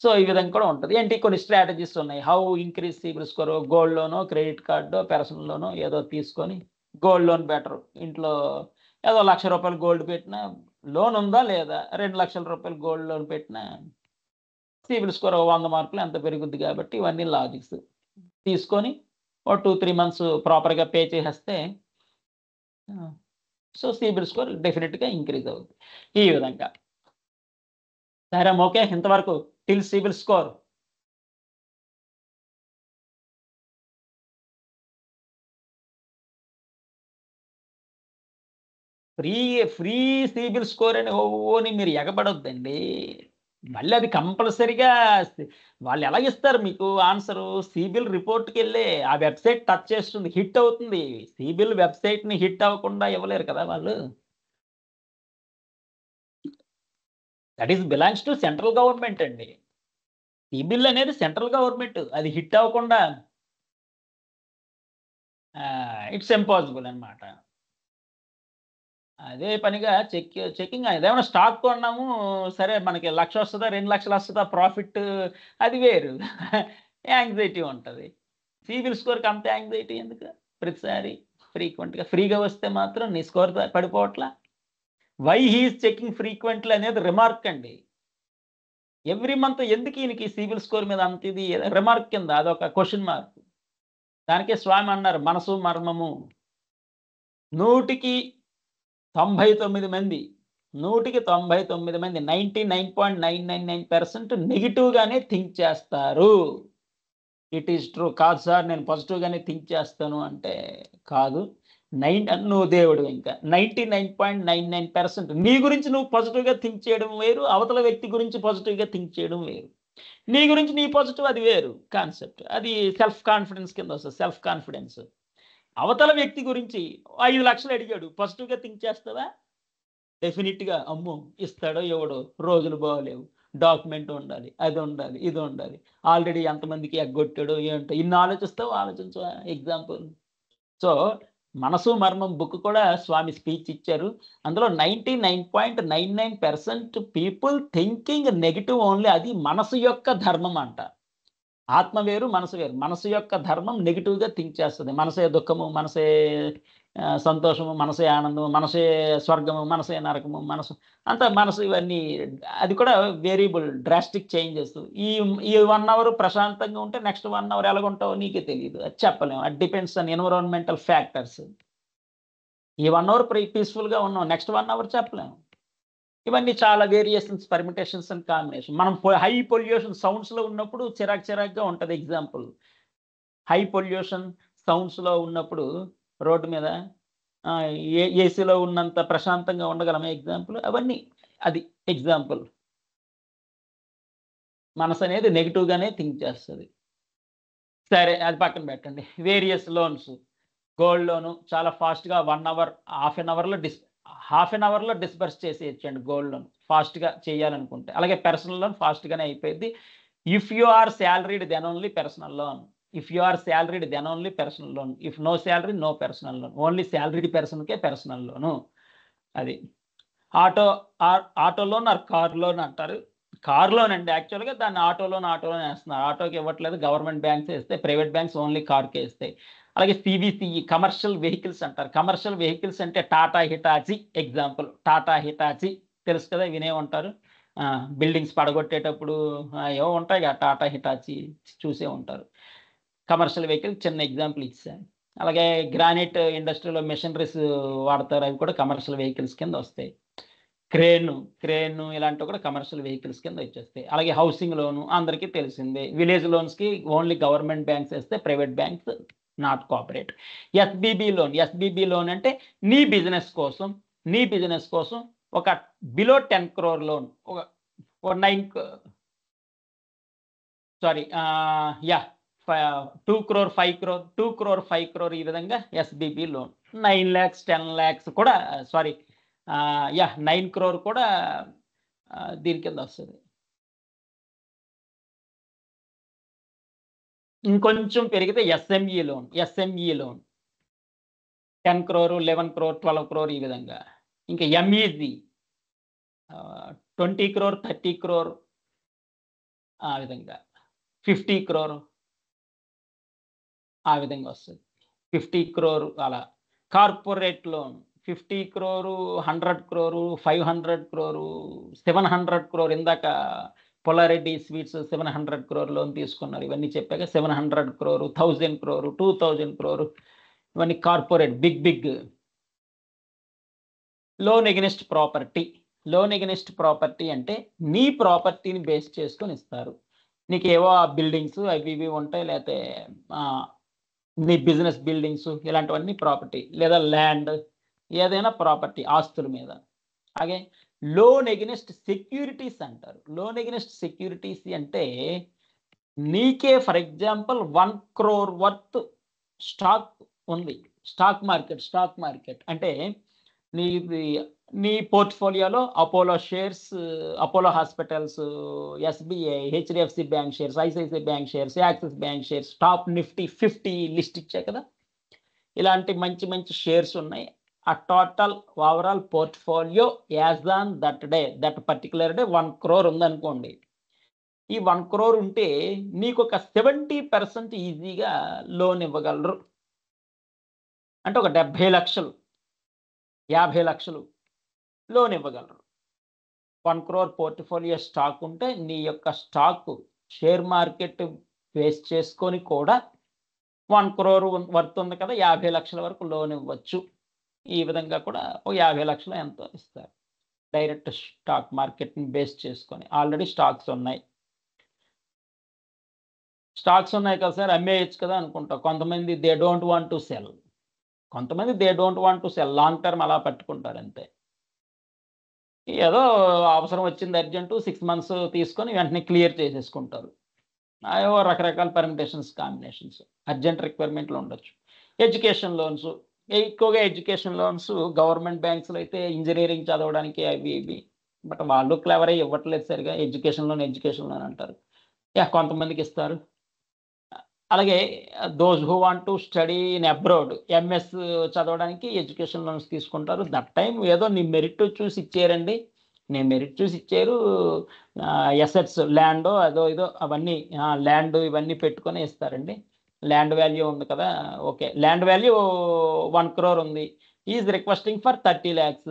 సో, ఈ విధంగా కూడా ఉంటది. ఏంటి కొన్ని స్ట్రాటజీస్ ఉన్నాయి. How increase CIBIL score gold లోనో, క్రెడిట్ కార్డో, పర్సనల్ లోనో ఏదో తీసుకొని గోల్డ్ లోన్ బెటర్. ఇంట్లో ఏదో రూ. 1,00,000 గోల్డ్ పెట్టినా లోన్ ఉందా లేదా? రూ. 2,00,000 గోల్డ్ లోన్ పెట్టినా సిబిల్ స్కోర్ 100 మార్కులు ఎంత పెరుగుద్ది కాబట్టి ఇవన్నీ లాజిక్స్. తీసుకొని ఓ 2-3 మంత్స్ ప్రాపర్‌గా పే చేసేస్తే సో, సిబిల్ స్కోర్ డెఫినిట్‌గా ఇంక్రీజ్ అవుద్ది. ఈ విధంగా. సరే ఓకే. ఇంతవరకు till CIBIL score. Free CIBIL score అని ఓని మీరు ఎగబడొద్దండి. మళ్ళీ అది కంపల్సరీగా వాళ్ళు ఎలా ఇస్తారు మీకు ఆన్సరు? సిబిల్ రిపోర్ట్‌కెళ్ళే ఆ వెబ్‌సైట్ టచ్ చేస్తుంది. హిట్ అవుతుంది. సిబిల్ వెబ్‌సైట్‌ని హిట్ అవ్వకుండా ఇవ్వలేరు కదా వాళ్ళు. That is belongs to central government అండి. సిబిల్ అనేది సెంట్రల్ గవర్నమెంట్. అది హిట్ అవ్వకుండా ఇట్స్ ఇంపాసిబుల్ అన్నమాట. అదే పనిగా చెకింగ్ అదేమన్నా స్టాక్ కొన్నాము. సరే మనకి 1,00,000 వస్తదా? 2,00,000 వస్తదా? ప్రాఫిట్ అది వేరు. యాంగ్జైటీ ఉంటది. సిబిల్ స్కోర్‌కి అంత యాంగ్జైటీ ఎందుకు? ప్రతిసారి ఫ్రీగా వస్తే మాత్రం నీ స్కోర్ పడిపోవట్లా? Why he is checking frequently అనేది రిమార్క్ అండి. ఎవ్రీ మంత్ ఎందుకు ఈయనకి సిబిల్ స్కోర్ మీద అంత ఇది రిమార్క్ కింద అదొక క్వెషన్ మార్క్. దానికే స్వామి అన్నారు మనసు మర్మము. 100కి 99 మంది. 100కి 99 మంది 99.999% నెగెటివ్‌గానే థింక్ చేస్తారు. It is true. కాదు సార్ నేను పాజిటివ్‌గానే థింక్ చేస్తాను అంటే, కాదు. నువ్వు దేవుడివి ఇంకా. 99.99% నీ గురించి నువ్వు పాజిటివ్‌గా థింక్ చేయడం వేరు. అవతల వ్యక్తి గురించి పాజిటివ్‌గా థింక్ చేయడం వేరు. నీ గురించి నీ పాజిటివ్ అది వేరు కాన్సెప్ట్. అది సెల్ఫ్ కాన్ఫిడెన్స్ కింద వస్తది. Self confidence. అవతల వ్యక్తి గురించి 5,00,000 అడిగాడు. పాజిటివ్‌గా థింక్ చేస్తావా? డెఫినిట్‌గా అమ్మో! ఇస్తాడో ఇవ్వడో, రోజులు బాగోలేవు. డాక్యుమెంట్ ఉండాలి. అది ఉండాలి, ఇది ఉండాలి. ఆల్రెడీ ఎంతమందికి ఎగ్గొట్టాడో ఏంటో ఇన్ని ఆలోచిస్తావా? ఆలోచించవా? ఎగ్జాంపుల్. సో, 'మనసు మర్మం' బుక్ కూడా స్వామి స్పీచ్ ఇచ్చారు. అందులో 99.99% పీపుల్ థింకింగ్ నెగెటివ్ ఓన్లీ. అది మనసు యొక్క ధర్మం అంట. ఆత్మ వేరు, మనసు వేరు. మనసు యొక్క ధర్మం నెగెటివ్‌గా థింక్ చేస్తది. మనసే దుఃఖము, మనసే సంతోషము, మనసే ఆనందము, మనసే స్వర్గము, మనసే నరకము, అంతా మనసు ఇవన్నీ అది కూడా వేరియబుల్ డ్రాస్టిక్ చేంజెస్. ఈ 1 అవర్ ప్రశాంతంగా ఉంటే నెక్స్ట్ 1 అవర్ ఎలాగుంటావో నీకే తెలీదు. అది చెప్పలేం. అది డిపెండ్స్ ఆన్ ఎన్విరాన్మెంటల్ ఫ్యాక్టర్స్. ఈ 1 అవర్ పీస్‌ఫుల్‌గా ఉన్నాం. నెక్స్ట్ 1 అవర్ చెప్పలేము. ఇవన్నీ చాలా వేరియేషన్స్, పర్మిటేషన్స్ అండ్ కాంబినేషన్. మనం హై పొల్యూషన్ సౌండ్స్‌లో ఉన్నప్పుడు చిరాకుగా ఉంటది ఎగ్జాంపుల్. హై పొల్యూషన్ సౌండ్స్‌లో ఉన్నప్పుడు రోడ్డు మీద ఏసీలో ఉన్నంత ప్రశాంతంగా ఉండగలమా ఎగ్జాంపుల్? అవన్నీ అది ఎగ్జాంపుల్. మనసనేది నెగెటివ్‌గానే థింక్ చేస్తది. సరే అది పక్కన పెట్టండి. Various loans. గోల్డ్ లోను చాలా ఫాస్ట్‌గా 1 అవర్, హాఫ్ ఎన్ అవర్‌లో డిస్బర్స్ చేసేయొచ్చండి గోల్డ్ లోన్. ఫాస్ట్‌గా చేయాలనుకుంటే. అలాగే పర్సనల్ లోన్ ఫాస్ట్‌గానే అయిపోయిద్ది. If you are salaried then only personal loan. If you are salaried then only personal loan. If no salary no personal loan. Only salaried పర్సన్‌కే పర్సనల్ లోను. అది. Auto auto loan or car loan అంటారు. కార్ లోన్ అండి యాక్చువల్‌గా దాన్ని ఆటో లోన్ ఏస్తున్నారు. ఆటోకి ఇవ్వట్లేదు. గవర్నమెంట్ బ్యాంక్స్ ఇస్తాయి. ప్రైవేట్ బ్యాంక్స్ ఓన్లీ కార్‌కే ఇస్తాయి. అలాగే సీవీసీఈ కమర్షియల్ వెహికల్స్ అంటారు. కమర్షియల్ వెహికల్స్ అంటే Tata, Hitachi example. Tata, Hitachi తెలుసు కదా! వినే ఉంటారు. బిల్డింగ్స్ పడగొట్టేటప్పుడు ఏవో ఉంటాయిగా టాటా, హిటాచీ చూసే ఉంటారు. కమర్షియల్ వెహికల్ చిన్న ఎగ్జాంపుల్ ఇచ్చేసాను. అలాగే గ్రానైట్ ఇండస్ట్రీలో మెషినరీస్ వాడతారు. అవి కూడా కమర్షియల్ వెహికల్స్ కింద వస్తాయి. క్రేను ఇలాంటివి కూడా కమర్షియల్ వెహికల్స్ కింద వచ్చేస్తాయి. అలాగే హౌసింగ్ లోను అందరికీ తెలిసిందే. విలేజ్ లోన్స్‌కి ఓన్లీ గవర్నమెంట్ బ్యాంక్స్ ఇస్తాయి. Private banks not cooperate. SBB loan అంటే నీ బిజినెస్ కోసం ఒక బిలో 10 క్రోర్ లోన్ ఒక 9 సారీ యాహ్! 2 క్రోర్, 5 క్రోర్, 2 క్రోర్, 5 క్రోర్ ఈ విధంగా ఎస్‌బీబీ లోన్. 9,00,000, 10,00,000 కూడా సారీ 9 క్రోర్ కూడా దీని కింద వస్తది. ఇంకొంచెం పెరిగితే ఎస్ఎంఈ లోన్ 10 క్రోర్, 11 క్రోర్, 12 క్రోర్ ఈ విధంగా. ఇంకా ఎంఈజీ 20 క్రోర్, 30 క్రోర్ ఆ విధంగా. 50 క్రోర్ ఆ విధంగా వస్తది. 50 క్రోర్ అలా. కార్పొరేట్ లోన్ 50 క్రోర్, 100 క్రోర్, 500 క్రోర్, 700 క్రోర్ ఇందాక పొలారెడ్డి స్వీట్స్ 700 క్రోర్ లోన్ తీసుకున్నారు. ఇవన్నీ చెప్పాక 700 క్రోర్, 1000 క్రోర్, 2000 క్రోర్ ఇవన్నీ corporate big loan against property. Loan against property అంటే నీ ప్రాపర్టీని బేస్ చేసుకొని ఇస్తారు. నీకేవో బిల్డింగ్స్ అవి ఇవి ఉంటాయి. లేతే నీ బిజినెస్ బిల్డింగ్స్ ఇలాంటివన్నీ ప్రాపర్టీ లేదా ల్యాండ్ ఏదైనా ప్రాపర్టీ ఆస్తుల మీద. అలాగే లోన్ ఎగెనిస్ట్ సెక్యూరిటీస్ అంటారు. లోన్ ఎగెనిస్ట్ సెక్యూరిటీస్ అంటే నీకే for example 1 crore worth stock ఉంది. స్టాక్ మార్కెట్ అంటే నీ పోర్ట్ఫోలియోలో Apollo shares, Apollo hospitals, SBI, HDFC bank shares, ICICI bank shares, Axis bank shares, top Nifty 50 list ఇచ్చాయి కదా. ఇలాంటి మంచి మంచి షేర్స్ ఉన్నాయి. ఆ total overall portfolio as on that day, that particular day 1 crore ఉందనుకోండి. ఈ 1 crore ఉంటే నీకు ఒక 70% ఈజీగా లోన్ ఇవ్వగలరు. అంటే ఒక 70 లక్షలు, 50 లక్షలు లోన్ ఇవ్వగలరు. 1 crore పోర్ట్ఫోలియో స్టాక్ ఉంటే నీ యొక్క స్టాక్ షేర్ మార్కెట్ బేస్ చేసుకొని కూడా 1 crore వర్త్ ఉంది కదా, 50 లక్షల వరకు లోన్ ఇవ్వచ్చు. ఈ విధంగా కూడా ఒక 50 లక్షలు ఎంతో ఇస్తారు. డైరెక్ట్ స్టాక్ మార్కెట్ని బేస్ చేసుకొని. ఆల్రెడీ స్టాక్స్ ఉన్నాయి కదా సార్, అమ్మేయచ్చు కదా అనుకుంటా. కొంతమంది they don't want to sell, కొంతమంది they don't want to sell, long term అలా పట్టుకుంటారు అంతే. ఏదో అవసరం వచ్చింది అర్జెంటు, 6 months తీసుకొని వెంటనే క్లియర్ చేసేసుకుంటారు. ఏవో రకరకాల పర్మిటేషన్స్, కాంబినేషన్స్, అర్జెంట్ రిక్వైర్మెంట్లు ఉండొచ్చు. ఎడ్యుకేషన్ లోన్స్, ఎక్కువగా ఎడ్యుకేషన్ లోన్స్ గవర్నమెంట్ బ్యాంక్స్లో అయితే ఇంజనీరింగ్ చదవడానికి అవి ఇవి, బట్ వాళ్ళు క్లెవర్ అయ్యి ఇవ్వట్లేదు సరిగా. ఎడ్యుకేషన్ లోన్ అంటారు. కొంతమందికి ఇస్తారు. అలాగే those who want to study in abroad, MS చదవడానికి ఎడ్యుకేషన్ లోన్స్ తీసుకుంటారు. దట్ టైం ఏదో నీ మెరిట్ చూసి ఇచ్చారండి, ఎసెట్స్, ల్యాండ్ అదో ఇదో అవన్నీ, ల్యాండ్ ఇవన్నీ పెట్టుకొని ఇస్తారండి. ల్యాండ్ వాల్యూ ఉంది కదా, ఓకే, ల్యాండ్ వాల్యూ 1 crore ఉంది, ఈజ్ రిక్వెస్టింగ్ ఫర్ 30 lakhs,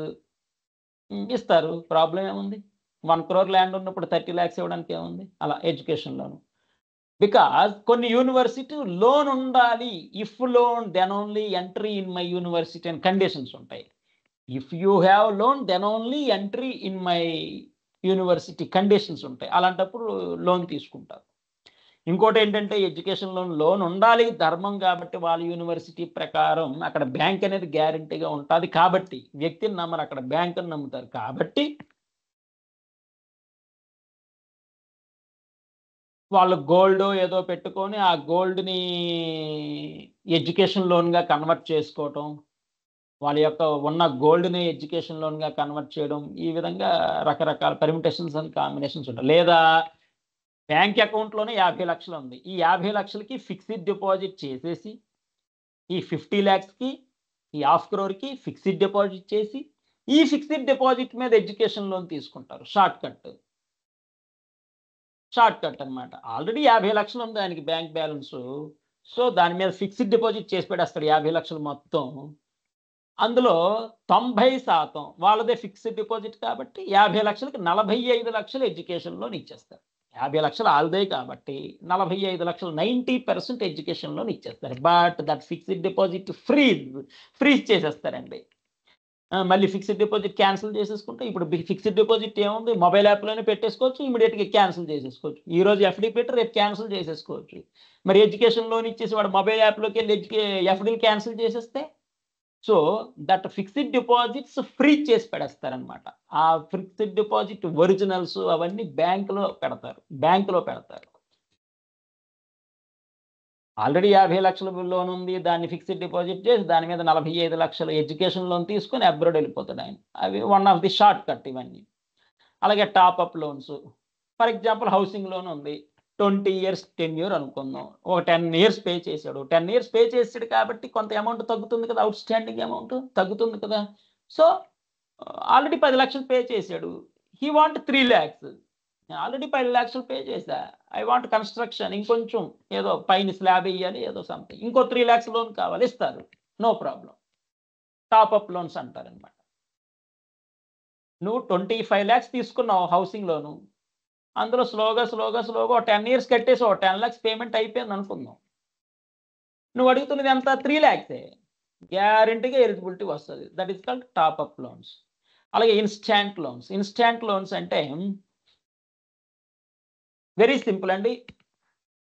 ఇస్తారు. ప్రాబ్లం ఏముంది? 1 crore ల్యాండ్ ఉన్నప్పుడు 30 lakhs ఇవ్వడానికి ఏముంది? అలా ఎడ్యుకేషన్ లోన్. బికాజ్ కొన్ని యూనివర్సిటీ లోన్ ఉండాలి, if loan then only entry in my university అని కండిషన్స్ ఉంటాయి. If you have loan then only entry in my university conditions ఉంటాయి. అలాంటప్పుడు లోన్ తీసుకుంటారు. ఇంకోటి ఏంటంటే ఎడ్యుకేషన్ లోన్ ఉండాలి, ధర్మం కాబట్టి వాళ్ళ యూనివర్సిటీ ప్రకారం అక్కడ బ్యాంక్ అనేది గ్యారంటీగా ఉంటుంది కాబట్టి, వ్యక్తిని నమ్మరు, అక్కడ బ్యాంకుని నమ్ముతారు కాబట్టి వాళ్ళు గోల్డ్ ఏదో పెట్టుకొని ఆ గోల్డ్ని ఎడ్యుకేషన్ లోన్గా కన్వర్ట్ చేసుకోవటం, వాళ్ళ యొక్క ఉన్న గోల్డ్ని ఎడ్యుకేషన్ లోన్గా కన్వర్ట్ చేయడం, ఈ విధంగా రకరకాల పర్మిటేషన్స్ అండ్ కాంబినేషన్స్ ఉంటాయి. లేదా బ్యాంక్ అకౌంట్లోనే 50 లక్షలు ఉంది, ఈ 50 లక్షలకి ఫిక్స్డ్ డిపాజిట్ చేసేసి, ఈ 50 lakhsకి, ఈ 1/2 crore ఫిక్స్డ్ డిపాజిట్ చేసి, ఈ ఫిక్స్డ్ డిపాజిట్ మీద ఎడ్యుకేషన్ లోన్ తీసుకుంటారు. షార్ట్ కట్ అనమాట. ఆల్రెడీ 50 లక్షలు ఉంది ఆయనకి బ్యాంక్ బ్యాలెన్స్, సో దాని మీద ఫిక్స్డ్ డిపాజిట్ చేసి పెట్టేస్తాడు 50 లక్షలు మొత్తం. అందులో 90% వాళ్ళదే ఫిక్స్డ్ డిపాజిట్ కాబట్టి 50 లక్షలకి 45 లక్షలు ఎడ్యుకేషన్ లోన్ ఇచ్చేస్తారు. 50 లక్షలు ఆల్దే కాబట్టి 45 లక్షలు 90% ఎడ్యుకేషన్ లోన్ ఇచ్చేస్తారు. But that fixed deposit freeze చేసేస్తారండి. మళ్ళీ ఫిక్స్డ్ డిపాజిట్ క్యాన్సిల్ చేసేసుకుంటే, ఇప్పుడు ఫిక్స్డ్ డిపాజిట్ ఏముంది, మొబైల్ యాప్లోనే పెట్టేసుకోవచ్చు, ఇమీడియట్గా క్యాన్సిల్ చేసేసుకోవచ్చు. ఈరోజు ఎఫ్డీ పెట్టి రేపు క్యాన్సిల్ చేసేసుకోవచ్చు. మరి ఎడ్యుకేషన్ లోన్ ఇచ్చేసి వాడు మొబైల్ యాప్లోకి వెళ్ళి ఎఫ్డీలు క్యాన్సిల్ చేసేస్తే, so that fixed deposits freeze చేసి పెడేస్తారనమాట. ఆ ఫిక్స్డ్ డిపాజిట్ ఒరిజినల్స్ అవన్నీ బ్యాంకులో పెడతారు. ఆల్రెడీ 50 లక్షల లోన్ ఉంది, దాన్ని ఫిక్స్డ్ డిపాజిట్ చేసి దాని మీద 45 లక్షలు ఎడ్యుకేషన్ లోన్ తీసుకొని అబ్రాడ్ వెళ్ళిపోతాడు ఆయన. అవి one of the short cut ఇవన్నీ. అలాగే top-up loans, for example housing loan ఉంది, 20 years టెన్యూర్ అనుకుందాం, ఒక 10 years పే చేశాడు. 10 years పే చేసాడు కాబట్టి కొంత అమౌంట్ తగ్గుతుంది కదా, అవుట్ స్టాండింగ్ అమౌంట్ తగ్గుతుంది కదా. సో ఆల్రెడీ 10 లక్షలు పే చేశాడు, హీ వాంట్ 3 lakhs. ఆల్రెడీ 10 లక్షలు పే చేశా, ఐ వాంట్ కన్స్ట్రక్షన్, ఇంకొంచెం ఏదో పైన స్లాబ్ వేయాలి, ఏదో సంథింగ్, ఇంకో 3 lakhs లోన్ కావాలి, ఇస్తారు, నో ప్రాబ్లం. టాప్అప్ లోన్స్ అంటారనమాట. నువ్వు 25 lakhs తీసుకున్నావు హౌసింగ్ లోను, అందులో స్లోగా 10 years కట్టేసి 10 lakhs పేమెంట్ అయిపోయింది అనుకుందాం. నువ్వు అడుగుతున్నది ఎంత? 3 lakhs, గ్యారెంటీగా ఎలిజిబిలిటీ వస్తుంది. That is called top-up loans. అలాగే ఇన్స్టాంట్ లోన్స్ అంటే వెరీ సింపుల్ అండి.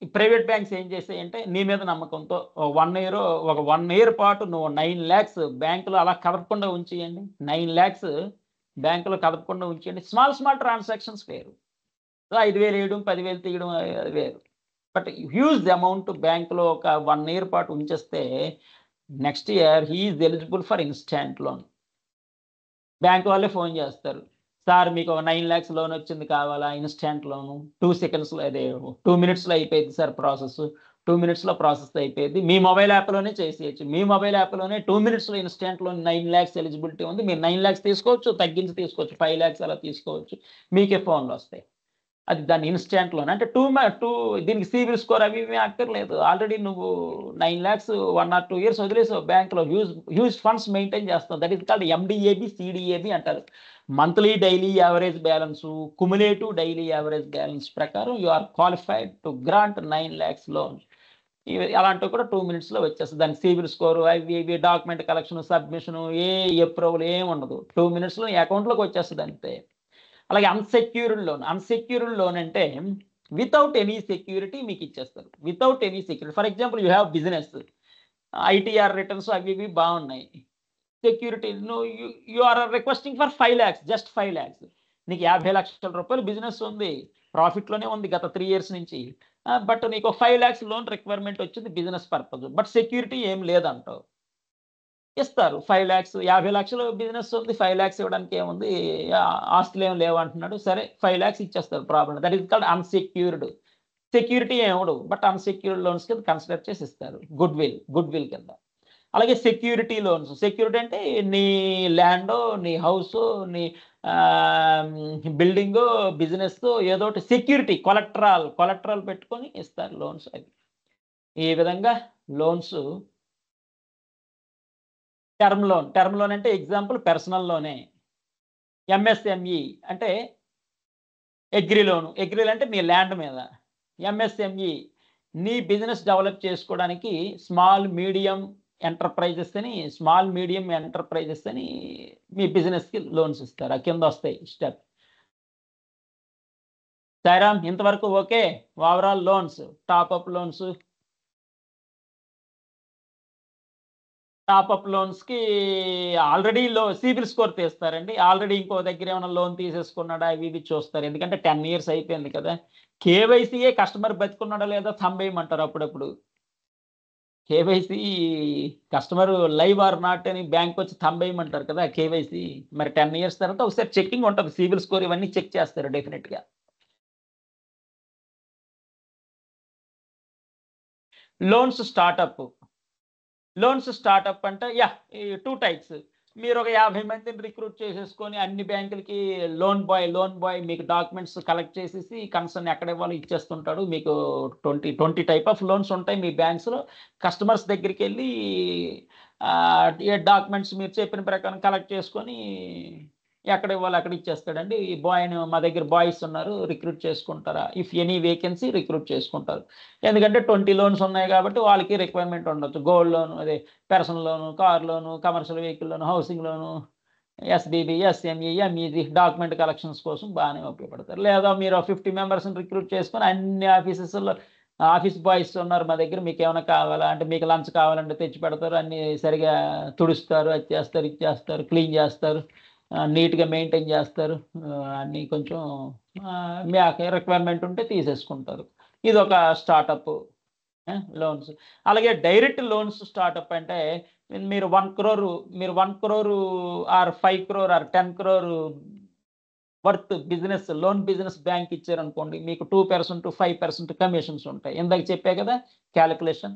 ఈ ప్రైవేట్ బ్యాంక్స్ ఏం చేసాయంటే నీ మీద నమ్మకంతో ఒక 1 ఇయర్ ఒక 1 ఇయర్ పాటు నువ్వు 9 lakhs బ్యాంకులో అలా కదపకుండా ఉంచేయండి. 9 lakhs బ్యాంకులో కదపకుండా ఉంచేయండి. స్మాల్ ట్రాన్సాక్షన్స్ వేరు. 5,000 వేయడం, 10,000 తీయడం అది వేరు. బట్ హ్యూజ్ అమౌంట్ బ్యాంకులో ఒక 1 ఇయర్ పాటు ఉంచేస్తే next year he is eligible for instant loan. Bank వాళ్ళే ఫోన్ చేస్తారు. సార్ మీకు ఒక 9 lakhs లోన్ వచ్చింది కావాలా? ఇన్స్టాంట్ లోను 2 సెకండ్స్‌లో అదే 2 మినిట్స్‌లో అయిపోయింది సార్ ప్రాసెస్. 2 మినిట్స్‌లో ప్రాసెస్ అయిపోయింది. మీ మొబైల్ యాప్‌లోనే చేసేయచ్చు. మీ మొబైల్ యాప్‌లోనే 2 మినిట్స్‌లో ఇన్స్టాంట్ లోన్ 9 lakhs ఎలిజిబిలిటీ ఉంది. మీరు 9 lakhs తీసుకోవచ్చు, తగ్గించి తీసుకోవచ్చు. 5 lakhs అలా తీసుకోవచ్చు. మీకే ఫోన్లు వస్తాయి. అది దాన్ని ఇన్స్టాంట్ లోన్ అంటే దీనికి సిబిల్ స్కోర్ అవి ఇవి అక్కర్లేదు. ఆల్రెడీ నువ్వు 9 lakhs 1 or 2 years వదిలేసావు బ్యాంక్‌లో హ్యూజ్ ఫండ్స్ మెయింటైన్ చేస్తావు. That is called MDAB, CDAB అంటారు. Monthly daily average balance, cumulative daily average balance ప్రకారం you are qualified to grant 9 lakhs loan. ఇవి అలాంటివి కూడా 2 మినిట్స్‌లో వచ్చేస్తది. దానికి సిబిల్ స్కోర్ అవి ఇవి డాక్యుమెంట్ కలెక్షన్, సబ్మిషన్ అప్రూవల్ ఏమి ఉండదు. 2 మినిట్స్‌లో నీ అకౌంట్‌లోకి వచ్చేస్తది అంతే. అలాగే అన్సెక్యూర్డ్ లోన్ అంటే వితౌట్ ఎనీ సెక్యూరిటీ మీకు ఇచ్చేస్తారు. Without any security. For example you have business, ITR returns అవి ఇవి బాగున్నాయి. Security you are requesting for 5 lakhs, just 5 lakhs. నీకు 50 లక్షల రూపాయలు బిజినెస్ ఉంది, ప్రాఫిట్లోనే ఉంది గత 3 years నుంచి. బట్ నీకు 5 lakhs లోన్ రిక్వైర్మెంట్ వచ్చింది బిజినెస్ పర్పస్. బట్ సెక్యూరిటీ ఏం లేదంటావు. ఇస్తారు 5 lakhs. 50 లక్షలు బిజినెస్ ఉంది, 5 lakhs ఇవ్వడానికి ఏముంది, ఆస్తులు ఏం లేవు అంటున్నాడు. సరే 5 lakhs ఇచ్చేస్తారు. Problem that is called unsecured. Security ఏమడు, బట్ అన్సెక్యూర్డ్ లోన్స్ కింద కన్సిడర్ చేసి ఇస్తారు. గుడ్ విల్ కింద. అలాగే సెక్యూరిటీ లోన్స్. సెక్యూరిటీ అంటే నీ ల్యాండో, నీ హౌస్, నీ బిల్డింగో, బిజినెస్ ఏదో ఒకటి సెక్యూరిటీ కొలెక్టరల్ పెట్టుకొని ఇస్తారు లోన్స్. అవి ఈ విధంగా లోన్స్. టర్మ్ లోన్ అంటే ఎగ్జాంపుల్ పర్సనల్ లోనే. ఎంఎస్ఎంఈ అంటే అగ్రి అంటే నీ ల్యాండ్ మీద. ఎంఎస్ఎంఈ నీ బిజినెస్ డెవలప్ చేసుకోవడానికి స్మాల్ మీడియం ఎంటర్ప్రైజెస్ అని మీ బిజినెస్కి లోన్స్ ఇస్తారు. ఆ కింద వస్తాయి స్టెప్. సాయిరామ్ ఇంతవరకు ఓకే. ఓవరాల్ లోన్స్, టాప్అప్ లోన్స్కి ఆల్రెడీ సిబిల్ స్కోర్ తీస్తారండి. ఆల్రెడీ ఇంకో దగ్గర ఏమైనా లోన్ తీసేసుకున్నాడా అవి ఇవి చూస్తారు. ఎందుకంటే 10 years అయిపోయింది కదా. కేవైసీయే కస్టమర్ బతుకున్నాడా లేదా థంబేయమంటారు అప్పుడప్పుడు. KYC customer live are not అని బ్యాంక్ వచ్చి థంబేయమంటారు కదా కేవైసీ. మరి 10 years తర్వాత ఒకసారి చెక్కింగ్ ఉంటుంది. సిబిల్ స్కోర్ ఇవన్నీ చెక్ చేస్తారు డెఫినెట్గా. లోన్స్ స్టార్టప్ అంటే ఈ 2 types. మీరు ఒక 50 మందిని రిక్రూట్ చేసేసుకొని అన్ని బ్యాంకులకి లోన్ బాయ్ మీకు డాక్యుమెంట్స్ కలెక్ట్ చేసేసి కన్సర్న్ ఎక్కడ ఇవ్వాలో ఇచ్చేస్తుంటాడు. మీకు 20 type ఆఫ్ లోన్స్ ఉంటాయి మీ బ్యాంక్స్లో. కస్టమర్స్ దగ్గరికి వెళ్ళి ఏ డాక్యుమెంట్స్ మీరు చెప్పిన ప్రకారం కలెక్ట్ చేసుకొని ఎక్కడ ఇవ్వాలో అక్కడ ఇచ్చేస్తాడండి. ఈ బాయ్ని మా దగ్గర బాయ్స్ ఉన్నారు, రిక్రూట్ చేసుకుంటారా? ఇఫ్ ఎనీ వేకెన్సీ రిక్రూట్ చేసుకుంటారు. ఎందుకంటే 20 లోన్స్ ఉన్నాయి కాబట్టి వాళ్ళకి రిక్వైర్మెంట్ ఉండొచ్చు. గోల్డ్ లోన్, అదే personal loan, car loan, commercial vehicle loan, housing loan, SBB, SME, MEG document collections కోసం బాగానే ఉపయోగపడతారు. లేదా మీరు 50 మెంబర్స్ని రిక్రూట్ చేసుకొని అన్ని ఆఫీసెస్లో ఆఫీస్ బాయ్స్ ఉన్నారు మా దగ్గర, మీకు ఏమైనా కావాలా అంటే, మీకు లంచ్ కావాలంటే తెచ్చి పెడతారు, అన్ని సరిగా తుడుస్తారు, అది చేస్తారు, ఇది చేస్తారు, క్లీన్ చేస్తారు, నీట్గా మెయింటైన్ చేస్తారు. అన్నీ కొంచెం మీ రిక్వైర్మెంట్ ఉంటే తీసేసుకుంటారు. ఇది ఒక స్టార్టప్ లోన్స్. అలాగే డైరెక్ట్ లోన్స్ స్టార్టప్ అంటే మీరు 1 crore or 5 crore or 10 crore worth business bank ఇచ్చారనుకోండి, మీకు 2% 5% కమిషన్స్ ఉంటాయి. ఇందాక చెప్పా కదా calculation.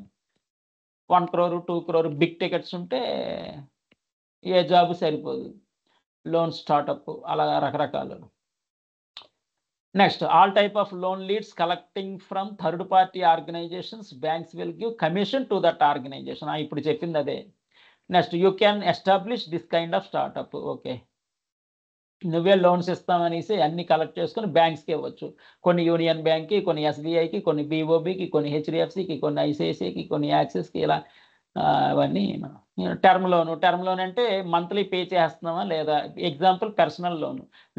1 crore 2 crore big tickets ఉంటే ఏ జాబ్ సరిపోదు. లోన్ స్టార్టప్ అలా రకరకాలు. Next, all type of loan leads collecting from third party organisations, banks will give commission to that organisation. ఇప్పుడు చెప్పింది అదే. Next, you can establish this kind of startup. Okay, నువ్వే లోన్స్ ఇస్తామనేసి అన్ని కలెక్ట్ చేసుకొని బ్యాంక్స్కి ఇవ్వచ్చు. కొన్ని యూనియన్ బ్యాంక్కి, కొన్ని ఎస్బీఐకి, కొన్ని బీఓబీకి, కొన్ని హెచ్డిఎఫ్సికి, కొన్ని ఐసిఐసిఐకి, కొన్ని యాక్సిస్కి, ఇలా అవన్నీ టర్మ్ లోన్ అంటే మంత్లీ పే చేస్తున్నామా లేదా. Example personal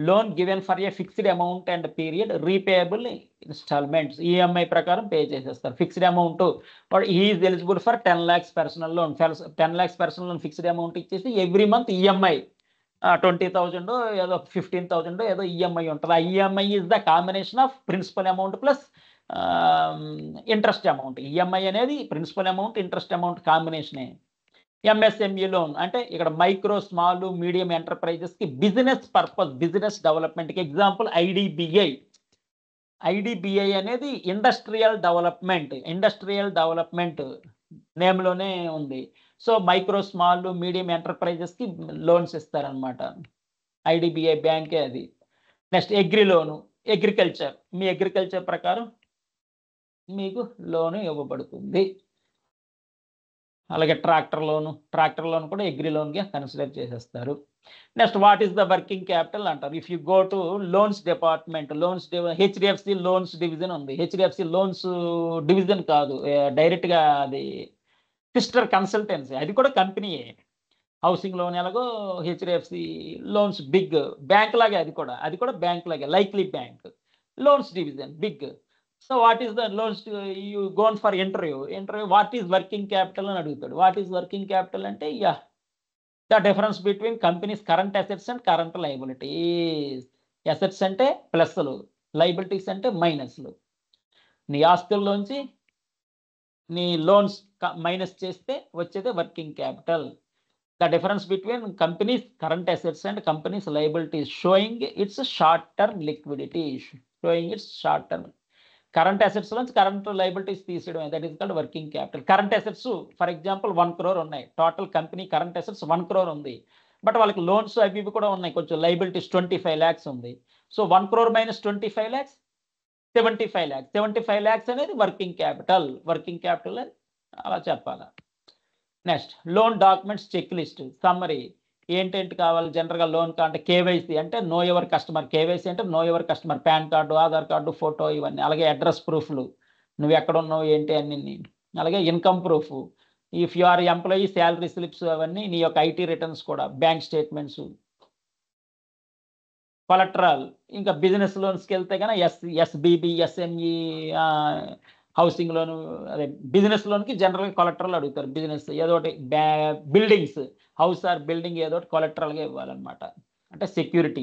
loan given for a fixed amount and period repayable instalments, EMI ప్రకారం పే చేసేస్తారు. Fixed amount is eligible for 10 lakhs personal loan. 10 lakhs personal loan fixed amount ఇచ్చేసి ఎవ్రీ మంత్ ఈఎంఐ 20,000 ఏదో 15,000 ఏదో ఈఎంఐ ఉంటుంది. ఆ EMI is the combination of principal amount plus interest amount. EMI అనేది principal amount interest amount కాంబినేషనే. MSME loan అంటే ఇక్కడ మైక్రో స్మాల్ మీడియం ఎంటర్ప్రైజెస్కి బిజినెస్ పర్పస్, బిజినెస్ డెవలప్మెంట్కి. ఎగ్జాంపుల్ ఐడిబిఐ అనేది ఇండస్ట్రియల్ డెవలప్మెంట్ నేమ్లోనే ఉంది. సో మైక్రో స్మాల్ మీడియం ఎంటర్ప్రైజెస్కి లోన్స్ ఇస్తారనమాట. ఐడిబిఐ బ్యాంకే అది. నెక్స్ట్ అగ్రికల్చర్, మీ అగ్రికల్చర్ ప్రకారం మీకు లోను ఇవ్వబడుతుంది. అలాగే ట్రాక్టర్ లోన్ కూడా అగ్రి లోన్గా కన్సిడర్ చేసేస్తారు. Next what is the working capital అంటారు. If you go to loans department, HDFC loans division ఉంది. హెచ్డిఎఫ్సి లోన్స్ డివిజన్ కాదు, డైరెక్ట్గా అది సిస్టర్ కన్సల్టెన్సీ, అది కూడా కంపెనీయే. హౌసింగ్ లోన్ ఎలాగో హెచ్డిఎఫ్సి లోన్స్ బిగ్ బ్యాంక్ లాగే, అది కూడా బ్యాంక్ లాగే, likely bank. Loans division big. So what is the loans, you gone for interview what is working capital అని అడుగుతాడు. వాట్ ఈస్ వర్కింగ్ క్యాపిటల్ అంటే the difference between companies current assets and current liabilities. Assets అంటే ప్లస్లు, లయబిలిటీస్ అంటే మైనస్లు. నీ ఆస్తుల్లోంచి నీ లోన్స్ మైనస్ చేస్తే వచ్చేది working capital. The difference between companies current assets and companies liabilities showing its short term liquidity. Current assets నుంచి కరెంట్ లయబిలిటీస్ తీసేయడం, that is called working capital. Current assets for example 1 crore ఉన్నాయి. Total company current assets 1 crore ఉంది. బట్ వాళ్ళకి లోన్స్ అవి కూడా ఉన్నాయి, కొంచెం లయబిలిటీస్ 25 lakhs ఉంది. So 1 crore - 25 lakhs 75 lakhs. 75 lakhs అనేది వర్కింగ్ క్యాపిటల్ అని అలా చెప్పాలి. Next loan documents check list summary. ఏంటేంటి కావాలి జనరల్గా లోన్ అంటే కేవైసీ అంటే నో యువర్ కస్టమర్. కేవైసీ అంటే know your customer, PAN card, Aadhaar card, photo ఇవన్నీ. అలాగే అడ్రస్ ప్రూఫ్లు, నువ్వు ఎక్కడ ఉన్నావు ఏంటి అన్ని. అలాగే income proof, if you are employee salary slips అవన్నీ, నీ యొక్క ఐటీ రిటర్న్స్ కూడా, బ్యాంక్ స్టేట్మెంట్స్, కొలెటరల్. ఇంకా బిజినెస్ లోన్స్కి వెళ్తే కనుక ఎస్బిబి, ఎస్ఎంఈ, హౌసింగ్ లోన్, అదే బిజినెస్ లోన్కి జనరల్గా కొలెటరల్ అడుగుతారు. బిజినెస్ ఏదో ఒకటి బిల్డింగ్స్, హౌస్ ఆర్ బిల్డింగ్ ఏదో ఒకటి కొలెటరల్గా ఇవ్వాలన్నమాట. అంటే సెక్యూర్డ్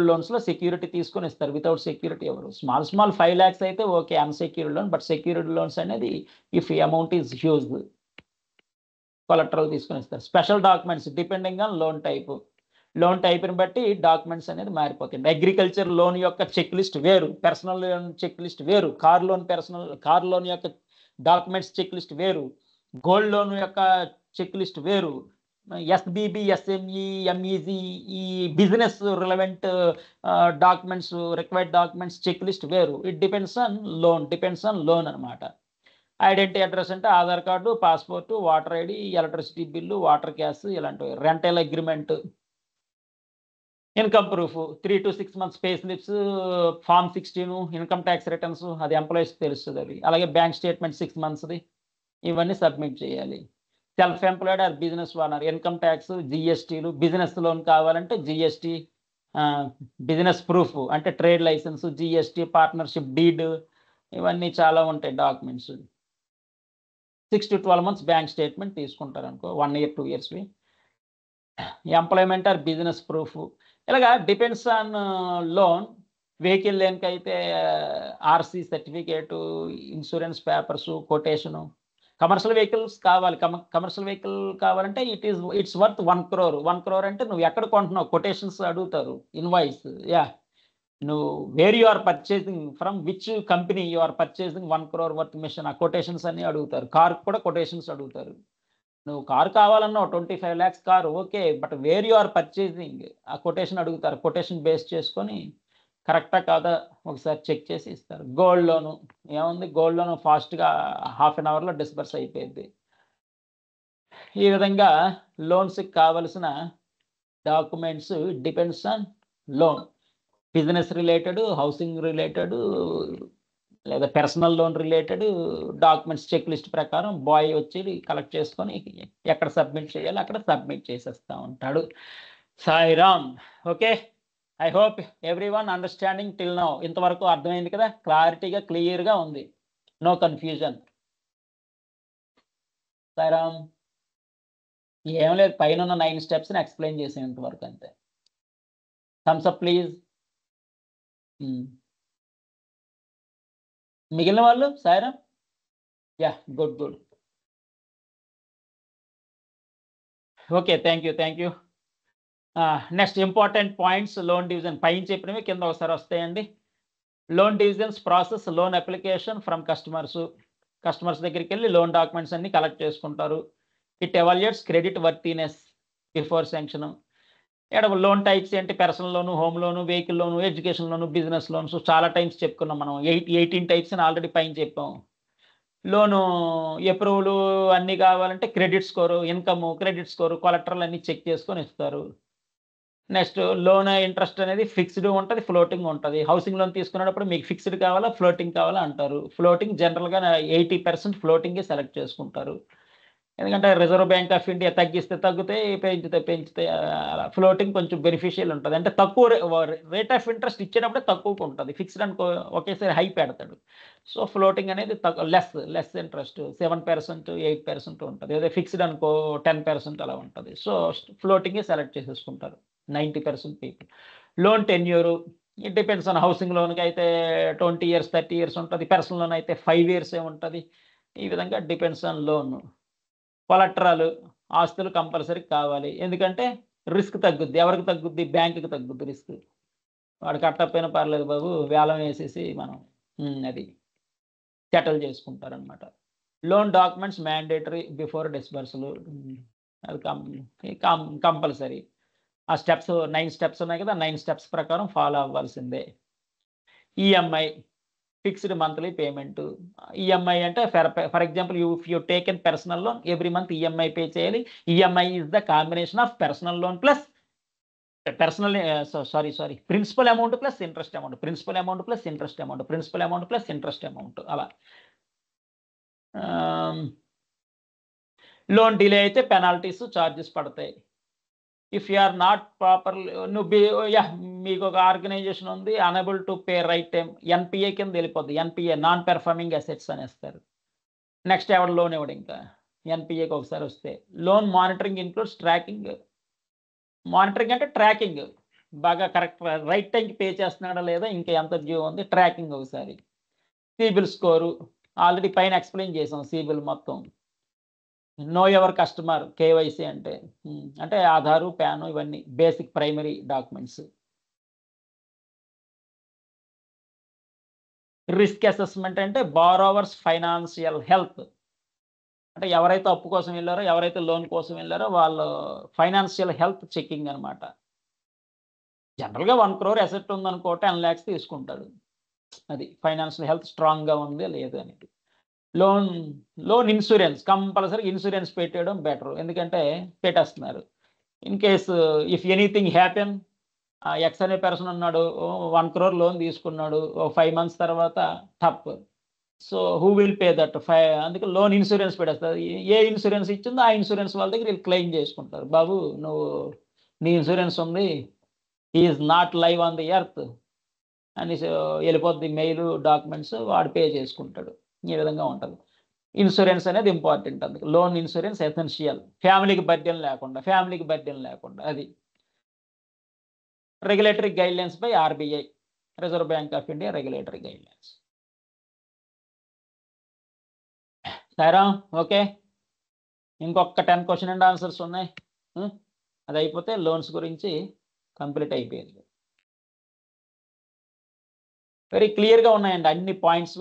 లోన్స్లో సెక్యూరిటీ తీసుకొని ఇస్తారు. వితౌట్ సెక్యూరిటీ ఎవరు. స్మాల్ 5 lakhs అయితే okay unsecured loan. But secured loans అనేది if amount is huge collateral తీసుకొని ఇస్తారు. Special documents depending on loan టైప్ని బట్టి డాక్యుమెంట్స్ అనేది మారిపోతాయి. అగ్రికల్చర్ లోన్ యొక్క చెక్ లిస్ట్ వేరు, పర్సనల్ లోన్ చెక్ లిస్ట్ వేరు, కార్ లోన్ యొక్క డాక్యుమెంట్స్ చెక్ లిస్ట్ వేరు, గోల్డ్ లోన్ యొక్క చెక్ లిస్ట్ వేరు, ఎస్బిబి, ఎస్ఎంఈ, ఎంఈజీ ఈ business relevant documents, required documents check list వేరు. ఇట్ డిపెండ్స్ ఆన్ లోన్ అనమాట. ఐడెంటిటీ అడ్రస్ అంటే Aadhaar card, passport, voter ID, electricity bill, water gas ఇలాంటివి. Rental agreement, income proof 3 to 6 months pay slips, form 16, income tax returns, అది ఎంప్లాయీస్కి తెలుస్తుంది అది. అలాగే బ్యాంక్ స్టేట్మెంట్ 6 monthsది, ఇవన్నీ సబ్మిట్ చేయాలి. Self employed or business owner, income tax, జిఎస్టీలు. బిజినెస్ లోన్ కావాలంటే జిఎస్టీ, బిజినెస్ ప్రూఫ్ అంటే trade licence, GST, partnership deed, ఇవన్నీ చాలా ఉంటాయి documents. 6 to 12 months bank statement తీసుకుంటారు అనుకో, 1 year 2 yearsవి. Employment or business proof. ఇలాగా డిపెండ్స్ ఆన్ లోన్. వెహికల్ లోన్కి అయితే RC certificate, insurance papers, quotation. Commercial vehicles కావాలంటే ఇట్స్ వర్త్ 1 crore. 1 crore అంటే నువ్వు ఎక్కడ కొంటున్నావు, కొటేషన్స్ అడుగుతారు, ఇన్వాయిస్. నువ్వు where you are purchasing, from which company you are purchasing 1 crore worth machine, ఆ కొటేషన్స్ అన్ని అడుగుతారు. కార్ కూడా కొటేషన్స్ అడుగుతారు. నువ్వు కారు కావాలన్నావు 25 lakhs car okay, but where you are purchasing ఆ కొటేషన్ అడుగుతారు. కొటేషన్ బేస్ చేసుకొని కరెక్టా కాదా ఒకసారి చెక్ చేసి ఇస్తారు. గోల్డ్ లోను ఏముంది, గోల్డ్ లోను ఫాస్ట్గా 1/2 an hourలో డిస్బర్స్ అయిపోయింది. ఈ విధంగా లోన్స్కి కావలసిన documents depends on loan. Business related, housing related, లేదా personal loan related documents check list ప్రకారం బాయ్ వచ్చి కలెక్ట్ చేసుకొని ఎక్కడ సబ్మిట్ చేయాలో అక్కడ సబ్మిట్ చేసేస్తా ఉంటాడు. Sairam. Okay, I hope everyone understanding till now. ఇంతవరకు అర్థమైంది కదా, క్లారిటీగా క్లియర్గా ఉంది, నో కన్ఫ్యూజన్. సాయిరామ్. ఏం లేదు, పైన ఉన్న 9 స్టెప్స్ని ఎక్స్ప్లెయిన్ చేసాం ఇంతవరకు అంతే. Thumbs up please. మిగిలిన వాళ్ళు Sairam. Yeah, good good. Okay, thank you. Next important points, loan division పైన చెప్పినవి కింద ఒకసారి వస్తాయండి. Loan divisions process loan application from customers దగ్గరికి వెళ్ళి లోన్ డాక్యుమెంట్స్ అన్ని కలెక్ట్ చేసుకుంటారు. It evaluates creditworthiness before sanction. ఇక్కడ లోన్ టైప్స్ ఏంటి? Personal loan, home loan, vehicle loan, education loan, business loans. చాలా టైప్స్ చెప్పుకున్నాం మనం. 18 టైప్స్ అని ఆల్రెడీ పైన చెప్పాం. లోను అప్రూవల్ అన్నీ కావాలంటే credit score, income, credit score, collateral అన్ని చెక్ చేసుకొని ఇస్తారు. నెక్స్ట్ లోన్ ఇంట్రెస్ట్ అనేది ఫిక్స్డ్ ఉంటుంది, ఫ్లోటింగ్ ఉంటుంది. హౌసింగ్ లోన్ తీసుకునేటప్పుడు మీకు ఫిక్స్డ్ కావాలా, ఫ్లోటింగ్ కావాలా అంటారు. ఫ్లోటింగ్ జనరల్గా 80% ఫ్లోటింగే సెలెక్ట్ చేసుకుంటారు. ఎందుకంటే రిజర్వ్ బ్యాంక్ ఆఫ్ ఇండియా తగ్గిస్తే తగ్గుతాయి, పెంచితే అలా. ఫ్లోటింగ్ కొంచెం బెనిఫిషియల్ ఉంటుంది, అంటే తక్కువ రేట్ ఆఫ్ ఇంట్రెస్ట్ ఇచ్చేటప్పుడే తక్కువకు ఉంటుంది. ఫిక్స్డ్ అనుకో ఒకేసారి హై పెడతాడు. సో ఫ్లోటింగ్ అనేది లెస్ ఇంట్రెస్ట్ 7%, 8% ఉంటుంది. అదే ఫిక్స్డ్ అనుకో 10% అలా ఉంటుంది. సో ఫ్లోటింగే సెలెక్ట్ చేసేసుకుంటారు 90% people. Loan tenure it depends on. Housing లోన్కి అయితే 20 years 30 years ఉంటుంది. పర్సనల్ లోన్ అయితే 5 years ఉంటుంది. ఈ విధంగా డిపెండ్స్ ఆన్ లోన్. కొలెక్టరల్ ఆస్తులు కంపల్సరీ కావాలి, ఎందుకంటే రిస్క్ తగ్గుద్ది. ఎవరికి తగ్గుద్ది? బ్యాంకుకి తగ్గుద్ది రిస్క్. వాడు కట్టకపోయినా పర్లేదు బాబు, వేలం వేసేసి మనం అది సెటిల్ చేసుకుంటారనమాట. Loan documents mandatory before disbursal. అది కంపల్సరీ. ఆ స్టెప్స్ 9 స్టెప్స్ ఉన్నాయి కదా, 9 స్టెప్స్ ప్రకారం ఫాలో అవ్వాల్సిందే. EMI fixed monthly payment. EMI అంటే for example you taken personal loan, every month EMI pay చేయాలి. EMI is the combination of personal loan plus principal amount plus interest amount, principal amount plus interest amount, principal amount plus interest amount అలా. లోన్ డిలే అయితే పెనాల్టీస్, చార్జెస్ పడతాయి. If you are not proper, మీకు ఒక ఆర్గనైజేషన్ ఉంది, unable to pay right time, NPA కింద వెళ్ళిపోద్ది. ఎన్పిఏ నాన్ పెర్ఫార్మింగ్ అసెట్స్ అనేస్తారు. నెక్స్ట్ ఎవడు లోన్ ఇవ్వడు ఇంకా ఎన్పిఏకి ఒకసారి వస్తే. Loan monitoring includes tracking. Monitoring అంటే ట్రాకింగ్, బాగా కరెక్ట్ రైట్ టైంకి పే చేస్తున్నాడా లేదా, ఇంకా ఎంత డ్యూ ఉంది, ట్రాకింగ్ ఒకసారి. సిబిల్ స్కోరు ఆల్రెడీ పైన ఎక్స్ప్లెయిన్ చేసాం. సిబిల్ మొత్తం. నో ఎవర్ కస్టమర్, కేవైసీ అంటే ఆధారు, ప్యాను, ఇవన్నీ basic primary documents. Risk assessment అంటే బారోవర్స్ ఫైనాన్షియల్ హెల్త్. అంటే ఎవరైతే అప్పు కోసం వెళ్ళారో, ఎవరైతే లోన్ కోసం వెళ్ళారో వాళ్ళ ఫైనాన్షియల్ హెల్త్ చెకింగ్ అనమాట. జనరల్గా 1 crore అసెట్ ఉందనుకో 10 lakhs తీసుకుంటాడు. అది ఫైనాన్షియల్ హెల్త్ స్ట్రాంగ్గా ఉంది లేదు అనేది. లోన్ ఇన్సూరెన్స్ కంపల్సరీ ఇన్సూరెన్స్ పెట్టేయడం బెటర్, ఎందుకంటే పెట్టేస్తున్నారు. In case if anything happen, X అనే పర్సన్ ఉన్నాడు, 1 crore లోన్ తీసుకున్నాడు, 5 months తర్వాత టప్. So who will pay that? అందుకే లోన్ ఇన్సూరెన్స్ పెట్టేస్తారు. ఏ ఇన్సూరెన్స్ ఇచ్చిందో ఆ ఇన్సూరెన్స్ వాళ్ళ దగ్గర వీళ్ళు క్లెయిమ్ చేసుకుంటారు. బాబు నువ్వు నీ ఇన్సూరెన్స్ ఉంది, is not live on the earth అని వెళ్ళిపోద్ది మెయిల్, డాక్యుమెంట్స్, వాడు పే చేసుకుంటాడు. ఈ విధంగా ఉంటుంది. ఇన్సూరెన్స్ అనేది ఇంపార్టెంట్. అందుకు లోన్ ఇన్సూరెన్స్ ఎసెన్షియల్. ఫ్యామిలీకి బర్డెన్ లేకుండా అది. Regulatory guidelines by RBI, Reserve Bank of India regulatory guidelines. సరే, ఓకే. ఇంకొక 10 క్వశ్చన్ అండ్ ఆన్సర్స్ ఉన్నాయి. అది అయిపోతే లోన్స్ గురించి కంప్లీట్ అయిపోయింది. వెరీ క్లియర్గా ఉన్నాయండి, అన్ని పాయింట్స్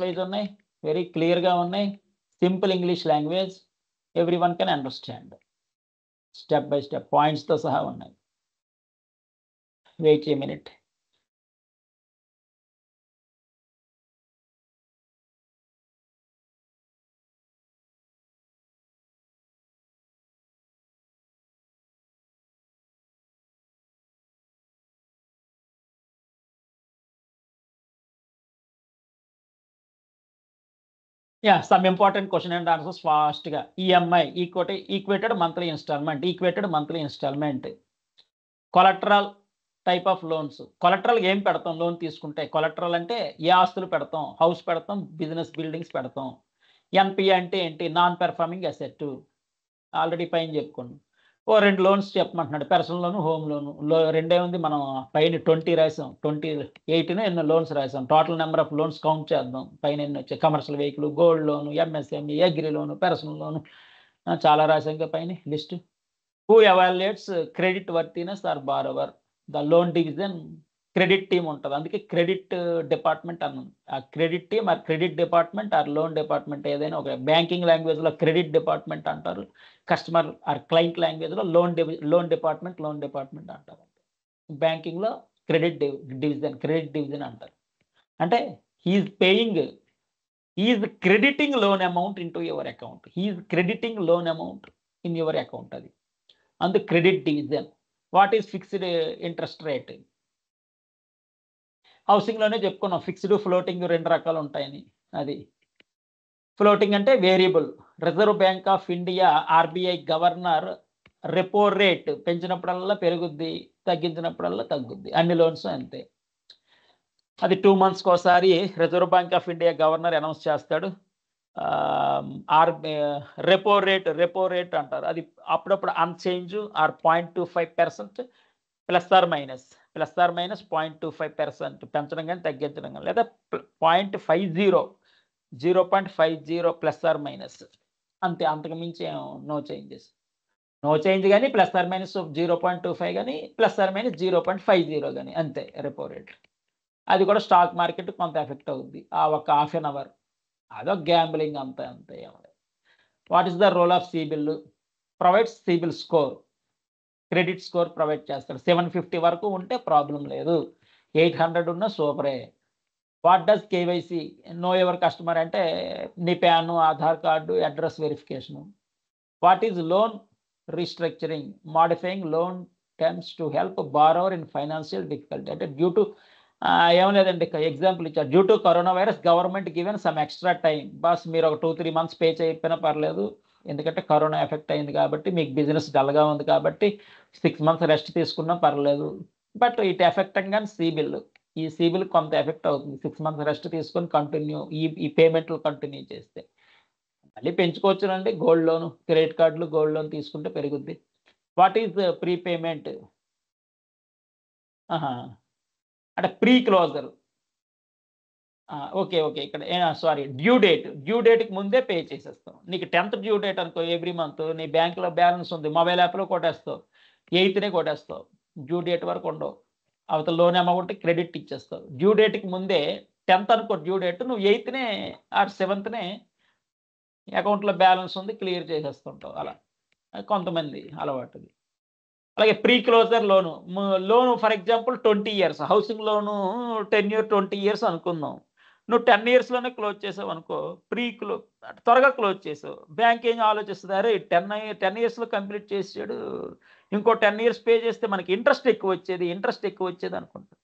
వైజ్ ఉన్నాయి. వెరీ క్లియర్గా ఉన్నాయి. Simple English language, everyone can understand. Step by step పాయింట్స్తో సహా ఉన్నాయి. Wait a minute. Yeah, some important question and answers fast గా. EMI equated monthly installment. Collateral type of loans. Collateral ఏం పెడతాం లోన్ తీసుకుంటే? కొలటరల్ అంటే ఏ ఆస్తులు పెడతాం? హౌస్ పెడతాం, బిజినెస్ బిల్డింగ్స్ పెడతాం. ఎన్పిఏ అంటే ఏంటి? Non performing asset. ఆల్రెడీ పైన చెప్పుకున్నాం. ఓ 2 లోన్స్ చెప్పమంటున్నాడు. Personal loan, home loan. రెండే ఉంది. మనం పైన 20 రాసాం. 28 ఎన్నో లోన్స్ రాసాం. Total number of loans count చేద్దాం. పైన ఎన్ని వచ్చాయి? Commercial vehicle, gold loan, MSME, agri loan, personal loan, చాలా రాసాం కదా పైన list. Who evaluates credit worthiness or borrower? The loan division credit team ఉంటుంది. అందుకే క్రెడిట్ డిపార్ట్మెంట్ అన్నాను. ఆ credit team or credit department or loan department ఏదైనా ఒక బ్యాంకింగ్ లాంగ్వేజ్లో క్రెడిట్ డిపార్ట్మెంట్ అంటారు. కస్టమర్ ఆర్ క్లయింట్ లాంగ్వేజ్లో లోన్ డిపార్ట్మెంట్ అంటారు. బ్యాంకింగ్లో క్రెడిట్ డివిజన్ అంటారు. అంటే he is paying, he is crediting loan amount into your account. He is crediting loan amount in your account. అది అందు credit division. What is fixed interest rate? హౌసింగ్లోనే చెప్పుకున్నాం. ఫిక్స్డ్, ఫ్లోటింగ్ 2 రకాలు ఉంటాయని. అది ఫ్లోటింగ్ అంటే variable. Reserve Bank of India RBI governor repo rate పెంచినప్పుడల్లా పెరుగుద్ది, తగ్గించినప్పుడల్లా తగ్గుద్ది. అన్ని లోన్స్ అంతే. అది 2 monthsకి ఒకసారి Reserve Bank of India governor announce చేస్తాడు. రెపో రేట్ అంటారు. అది అప్పుడప్పుడు unchange or 0.25% plus or minus 0.25% పెంచడం కానీ తగ్గించడం కానీ, లేదా 0.50 ప్లస్ ఆర్ మైనస్ అంతే. అంతకుమించి నో చేంజెస్. నో చేంజ్ కానీ ప్లస్ ఆర్ మైనస్ 0.25 కానీ ప్లస్ ఆర్ మైనస్ 0.50 కానీ అంతే రెపో రేట్. అది కూడా స్టాక్ మార్కెట్ కొంత ఎఫెక్ట్ అవుద్ది ఆ ఒక హాఫ్ అన్ అవర్. అదొక గ్యాంబ్లింగ్ అంతే. What is the role of CIBIL? Provides CIBIL score. Credit score provide చేస్తాడు. 750 వరకు ఉంటే ప్రాబ్లం లేదు, 800 ఉన్న సూపరే. What does KYC? Know your customer అంటే నీ PAN, Aadhaar card, address verification. What is loan restructuring? Modifying loan terms to help borrower in financial difficulty. అంటే డ్యూ టు ఏం లేదండి, ఎగ్జాంపుల్ ఇచ్చారు. Due to corona virus government given some extra time. Boss మీరు ఒక 2-3 months పే చేయకపోయినా పర్లేదు, ఎందుకంటే కరోనా ఎఫెక్ట్ అయింది కాబట్టి, మీకు బిజినెస్ డల్గా ఉంది కాబట్టి 6 months రెస్ట్ తీసుకున్నా పర్లేదు. బట్ ఇట్ ఎఫెక్టింగ్ అని సిబిల్. ఈ సిబిల్ కొంత ఎఫెక్ట్ అవుతుంది. 6 months రెస్ట్ తీసుకొని కంటిన్యూ ఈ పేమెంట్లు కంటిన్యూ చేస్తే. మళ్ళీ పెంచుకోవచ్చునండి. గోల్డ్ లోన్, క్రెడిట్ కార్డులు, గోల్డ్ లోన్ తీసుకుంటే పెరుగుద్ది. What is prepayment? అంటే ప్రీ క్లోజర్. ఓకే ఇక్కడ సారీ, డ్యూ డేట్కి ముందే పే చేసేస్తాం. నీకు 10th డ్యూ డేట్ అనుకో, ఎవ్రీ మంత్ నీ బ్యాంకులో బ్యాలెన్స్ ఉంది, మొబైల్ యాప్లో కొట్టేస్తావు, 8th కొట్టేస్తావు. డ్యూ డేట్ వరకు ఉండవు. అవతల లోన్ అమౌంట్ క్రెడిట్ ఇచ్చేస్తావు. డ్యూ డేట్కి ముందే 10th అనుకో డ్యూ డేట్, నువ్వు 8th ఆర్ 7th అకౌంట్లో బ్యాలెన్స్ ఉంది, క్లియర్ చేసేస్తుంటావు. అలా కొంతమంది అలవాటుది. అలాగే pre closure loan for example 20 years housing loan, 20 years అనుకుందాం. నువ్వు 10 yearsలోనే క్లోజ్ చేసావు అనుకో, త్వరగా క్లోజ్ చేసావు. బ్యాంక్ ఏం ఆలోచిస్తుంది? అరే 10 yearsలో కంప్లీట్ చేసాడు, ఇంకో 10 years పే చేస్తే మనకి ఇంట్రెస్ట్ ఎక్కువ వచ్చేది అనుకుంటారు.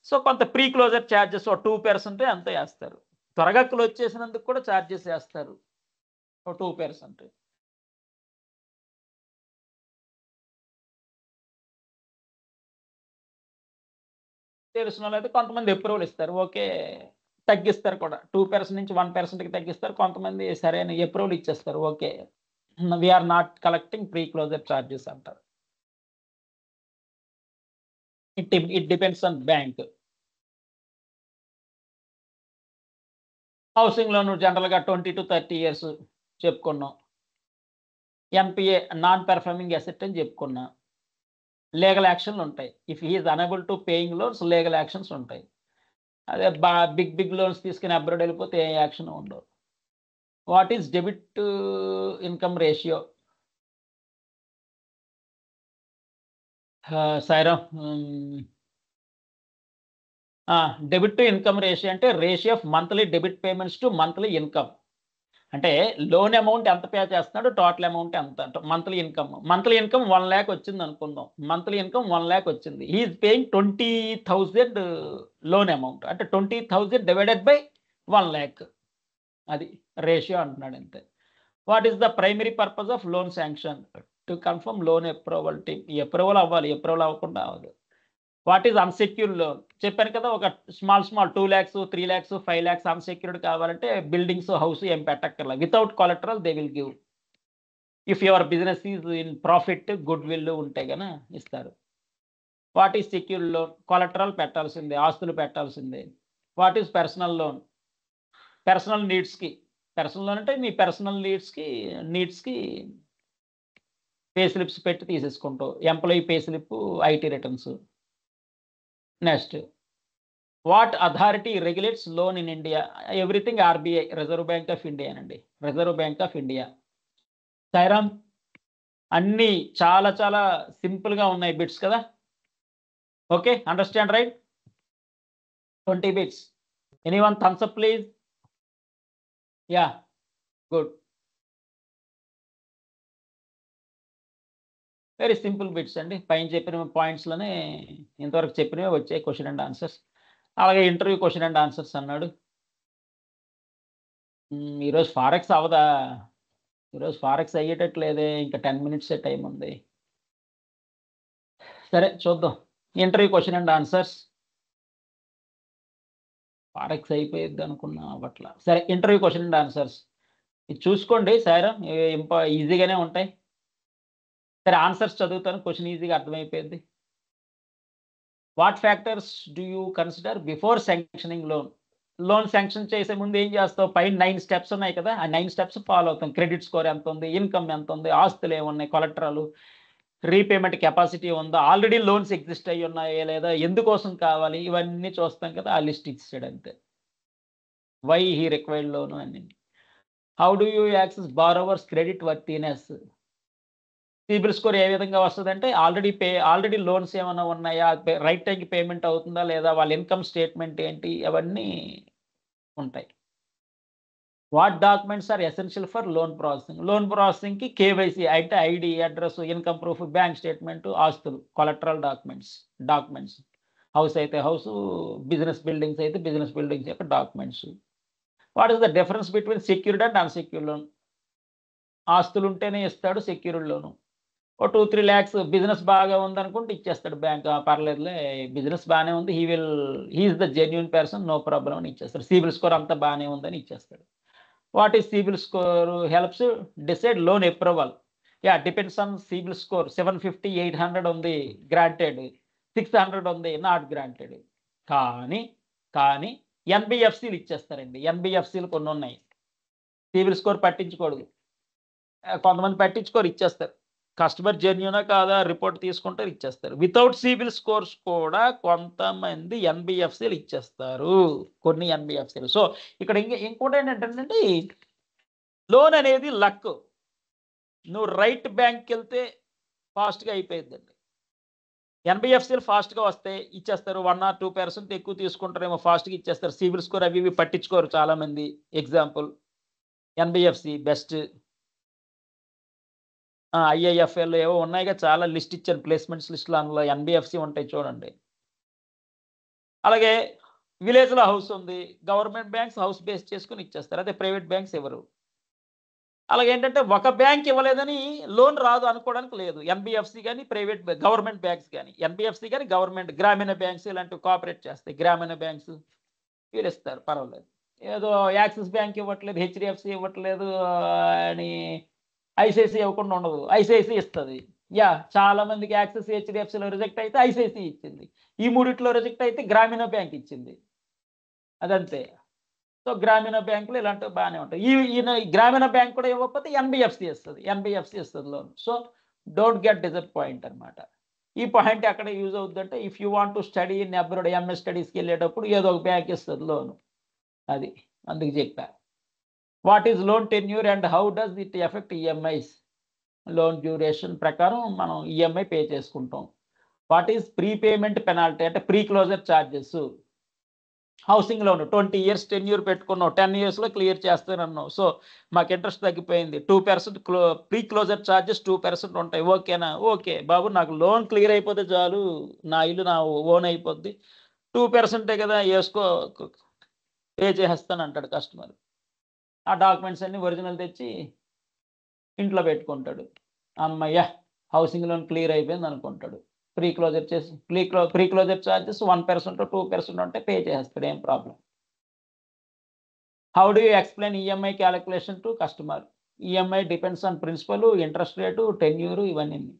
సో కొంత ప్రీ క్లోజర్ ఛార్జెస్ 2% అంత వేస్తారు. త్వరగా క్లోజ్ చేసినందుకు కూడా ఛార్జెస్ వేస్తారు 2%. తెలిసిన వాళ్ళు అయితే కొంతమంది అప్రూవల్ ఇస్తారు. ఓకే, తగ్గిస్తారు కూడా. 2% నుంచి 1%కి తగ్గిస్తారు. కొంతమంది సరే అని అప్రూవల్ ఇచ్చేస్తారు. Okay, we're not collecting pre closure charges అంటారు. It depends on bank. Housing loan జనరల్గా 20 to 30 years చెప్పుకున్నాం. ఎన్పిఏ నాన్ పెర్ఫార్మింగ్ అసెట్ అని చెప్పుకున్నా. లీగల్ యాక్షన్లు ఉంటాయి. If he is unable to paying loans, legal actions ఉంటాయి. అదే బిగ్ లోన్స్ తీసుకుని అబ్రాడ్ వెళ్ళిపోతే ఏ యాక్షన్ ఉండవు. What is debit income ratio? Sairam, debit to income ratio అంటే ratio of monthly debit payments to monthly income. అంటే లోన్ అమౌంట్ ఎంత పే చేస్తున్నాడు, టోటల్ అమౌంట్ ఎంత. మంత్లీ ఇన్కమ్ 1 lakh వచ్చింది అనుకుందాం. మంత్లీ ఇన్కమ్ 1 lakh వచ్చింది. He is paying 20,000 loan amount. అంటే 20,000 డివైడెడ్ బై 1 lakh. అది రేషియో అంటున్నాడు అంతే. What is the primary purpose of loan sanction? To confirm loan approval team. Approval అవ్వాలి, అప్రూవల్ అవ్వకుండా అవ్వదు. What is unsecured loan? చెప్పాను కదా, ఒక small 2 lakhs 3 lakhs 5 lakhs unsecured కావాలంటే బిల్డింగ్స్ హౌస్ ఏం పెట్టక్కర్లా, without collateral they will give. If your business is in profit, goodwill ఉంటే గన ఇస్తారు. What is secured loan? Collateral పెట్టాల్సిందే, ఆస్తులు పెట్టాల్సిందే. What is personal loan? Personal నీడ్స్కి. పర్సనల్ లోన్ అంటే మీ పర్సనల్ నీడ్స్కి పే స్లిప్స్ పెట్టి తీసేసుకుంటావు. Employee pay slip, IT returns. Next, what authority regulates loan in India? Everything RBI, Reserve Bank of India అండి, Reserve Bank of India. Sairam, అన్నీ చాలా చాలా సింపుల్గా ఉన్నాయి బిట్స్ కదా. Okay, understand right? 20 bits. Anyone thumbs up please? Yeah, good. Very simple bits అండి. పైన చెప్పిన పాయింట్స్లోనే ఇంతవరకు చెప్పినవే వచ్చాయి క్వశ్చన్ అండ్ ఆన్సర్స్. అలాగే ఇంటర్వ్యూ క్వశ్చన్ అండ్ ఆన్సర్స్ అన్నాడు. ఈరోజు ఫారెక్స్ అవదా? ఈరోజు ఫారెక్స్ అయ్యేటట్లేదే, ఇంకా 10 minutes టైం ఉంది. సరే చూద్దాం. Interview question and answers. Forex అయిపోయిద్ది అనుకున్నా అవ్వట్లా. సరే, ఇంటర్వ్యూ క్వశ్చన్ అండ్ ఆన్సర్స్ ఇది చూసుకోండి సార్, ఈజీగానే ఉంటాయి. సరే, ఆన్సర్స్ చదువుతాను, క్వశ్చన్ ఈజీగా అర్థమైపోయింది. What factors do you consider before sanctioning loan? Loan sanction చేసే ముందు ఏం చేస్తావు? పైన 9 steps ఉన్నాయి కదా, ఆ 9 steps ఫాలో అవుతాం. క్రెడిట్ స్కోర్ ఎంత ఉంది, ఇన్కమ్ ఎంత ఉంది, ఆస్తులు ఏమున్నాయి, కొలెటరల్, రీపేమెంట్ కెపాసిటీ ఉందా, ఆల్రెడీ లోన్స్ ఎగ్జిస్ట్ అయ్యి ఉన్నాయా లేదా, ఎందుకోసం కావాలి, ఇవన్నీ చూస్తాం కదా. ఆ లిస్ట్ ఇచ్చాడు అంతే. వై హీ రిక్వైర్డ్ లోన్ అని. How do you access borrowers creditworthiness? CIBIL score ఏ విధంగా వస్తుందంటే, ఆల్రెడీ లోన్స్ ఏమైనా ఉన్నాయా, రైట్ టైంకి పేమెంట్ అవుతుందా లేదా, వాళ్ళ ఇన్కమ్ స్టేట్మెంట్ ఏంటి, అవన్నీ ఉంటాయి. What documents are essential for loan processing? Loan ప్రాసెసింగ్కి కేవైసీ అంటే ID, address, income proof, bank statement, ఆస్తులు, కొలెటరల్ డాక్యుమెంట్స్. హౌస్ అయితే హౌస్, బిజినెస్ బిల్డింగ్స్ అయితే బిజినెస్ బిల్డింగ్స్ యొక్క documents. What is the difference between secured and unsecured loan? ఆస్తులు ఉంటేనే ఇస్తాడు సెక్యూర్డ్ లోను. ఓ 2-3 lakhs బిజినెస్ బాగా ఉందనుకుంటే ఇచ్చేస్తాడు బ్యాంక్. పర్లేదులే, బిజినెస్ బాగానే ఉంది, he is the genuine person, no problem అని ఇచ్చేస్తాడు. సిబిల్ స్కోర్ అంతా బాగానే ఉందని ఇచ్చేస్తాడు. What is CIBIL score helps decide loan approval? Depends on CIBIL score. 750, 800 ఉంది, గ్రాంటెడ్. 600 ఉంది, నాట్ గ్రాంటెడ్. కానీ ఎన్బిఎఫ్సీలు ఇచ్చేస్తారండి. ఎన్బిఎఫ్సీలు కొన్ని ఉన్నాయి. సిబిల్ స్కోర్ పట్టించుకోడు, కొంతమంది పట్టించుకోరు, ఇచ్చేస్తారు. కస్టమర్ జెన్యూనా కాదా రిపోర్ట్ తీసుకుంటారు, ఇచ్చేస్తారు. వితౌట్ సిబిల్ స్కోర్స్ కూడా కొంతమంది ఎన్బిఎఫ్సీలు ఇచ్చేస్తారు, కొన్ని ఎన్బిఎఫ్సీలు. సో ఇక్కడ ఇంకోటి ఏంటంటే, లోన్ అనేది లక్. నువ్వు రైట్ బ్యాంక్కి వెళ్తే ఫాస్ట్గా అయిపోయిందండి. ఎన్బిఎఫ్సీలు ఫాస్ట్గా వస్తే ఇచ్చేస్తారు, 1 or 2% ఎక్కువ తీసుకుంటారేమో, ఫాస్ట్గా ఇచ్చేస్తారు. సిబిల్ స్కోర్ అవి ఇవి పట్టించుకోరు చాలామంది. Example NBFC best. ఐఐఎఫ్ఎల్ ఏవో ఉన్నాయిగా, చాలా లిస్ట్ ఇచ్చారు, ప్లేస్మెంట్స్ లిస్ట్లో, అందులో ఎన్బిఎఫ్సి ఉంటాయి చూడండి. అలాగే విలేజ్లో హౌస్ ఉంది, గవర్నమెంట్ బ్యాంక్స్ హౌస్ బేస్ చేసుకుని ఇచ్చేస్తారు, అదే ప్రైవేట్ బ్యాంక్స్ ఎవరు. అలాగే ఏంటంటే, ఒక బ్యాంక్ ఇవ్వలేదని లోన్ రాదు అనుకోవడానికి లేదు. ఎన్బిఎఫ్సి కానీ గవర్నమెంట్ బ్యాంక్స్ కానీ, ఎన్బిఎఫ్సి కానీ గవర్నమెంట్, గ్రామీణ బ్యాంక్స్ ఇలాంటివి కోఆపరేట్ చేస్తాయి. గ్రామీణ బ్యాంక్స్ వీళ్ళు ఇస్తారు, పర్వాలేదు. ఏదో యాక్సిస్ బ్యాంక్ ఇవ్వట్లేదు, హెచ్డిఎఫ్సి ఇవ్వట్లేదు అని ఐసిఐసి ఇవ్వకుండా ఉండదు, ఐసిఐసి ఇస్తుంది. చాలా మందికి యాక్సిస్, హెచ్డిఎఫ్సిలో రిజెక్ట్ అయితే ఐసిఐసి ఇచ్చింది. ఈ మూడిట్లో రిజెక్ట్ అయితే గ్రామీణ బ్యాంక్ ఇచ్చింది, అదంతే. సో గ్రామీణ బ్యాంకులు ఇలాంటివి బాగానే ఉంటాయి. ఈయన గ్రామీణ బ్యాంక్ కూడా ఇవ్వకపోతే ఎన్బిఎఫ్సి ఇస్తుంది loan. So don't get disappoint అనమాట. ఈ పాయింట్ ఎక్కడ యూజ్ అవుతుందంటే, if you want to study in abroad, MS స్టడీస్కి వెళ్ళేటప్పుడు ఏదో ఒక బ్యాంక్ ఇస్తుంది లోను, అది అందుకు చెప్పా. What is loan tenure and how does it effect EMIs? Loan duration ప్రకారం మనం ఈఎంఐ పే చేసుకుంటాం. What is prepayment penalty? అంటే pre closure charges. Housing loan 20 years tenure పెట్టుకున్నావు, 10 yearsలో క్లియర్ చేస్తానన్నావు. సో మాకు ఇంట్రెస్ట్ తగ్గిపోయింది, 2% ప్రీ క్లోజర్ ఛార్జెస్ 2% ఉంటాయి, ఓకేనా? ఓకే బాబు, నాకు లోన్ క్లియర్ అయిపోతే చాలు, నా ఇల్లు నా ఓన్ అయిపోద్ది, 2% కదా వేసుకో, పే చేసేస్తాను అంటాడు కస్టమర్. ఆ డాక్యుమెంట్స్ అన్ని ఒరిజినల్ తెచ్చి ఇంట్లో పెట్టుకుంటాడు. అమ్మయ్య! హౌసింగ్ లోన్ క్లియర్ అయిపోయింది అనుకుంటాడు. ప్రీ క్లోజర్ చార్జెస్ 1% 2% ఉంటే పే చేసేస్తాడు. ఏం problem. How do you explain EMI calculation to customer? EMI depends on principal, interest rate, tenure ఇవన్నీని.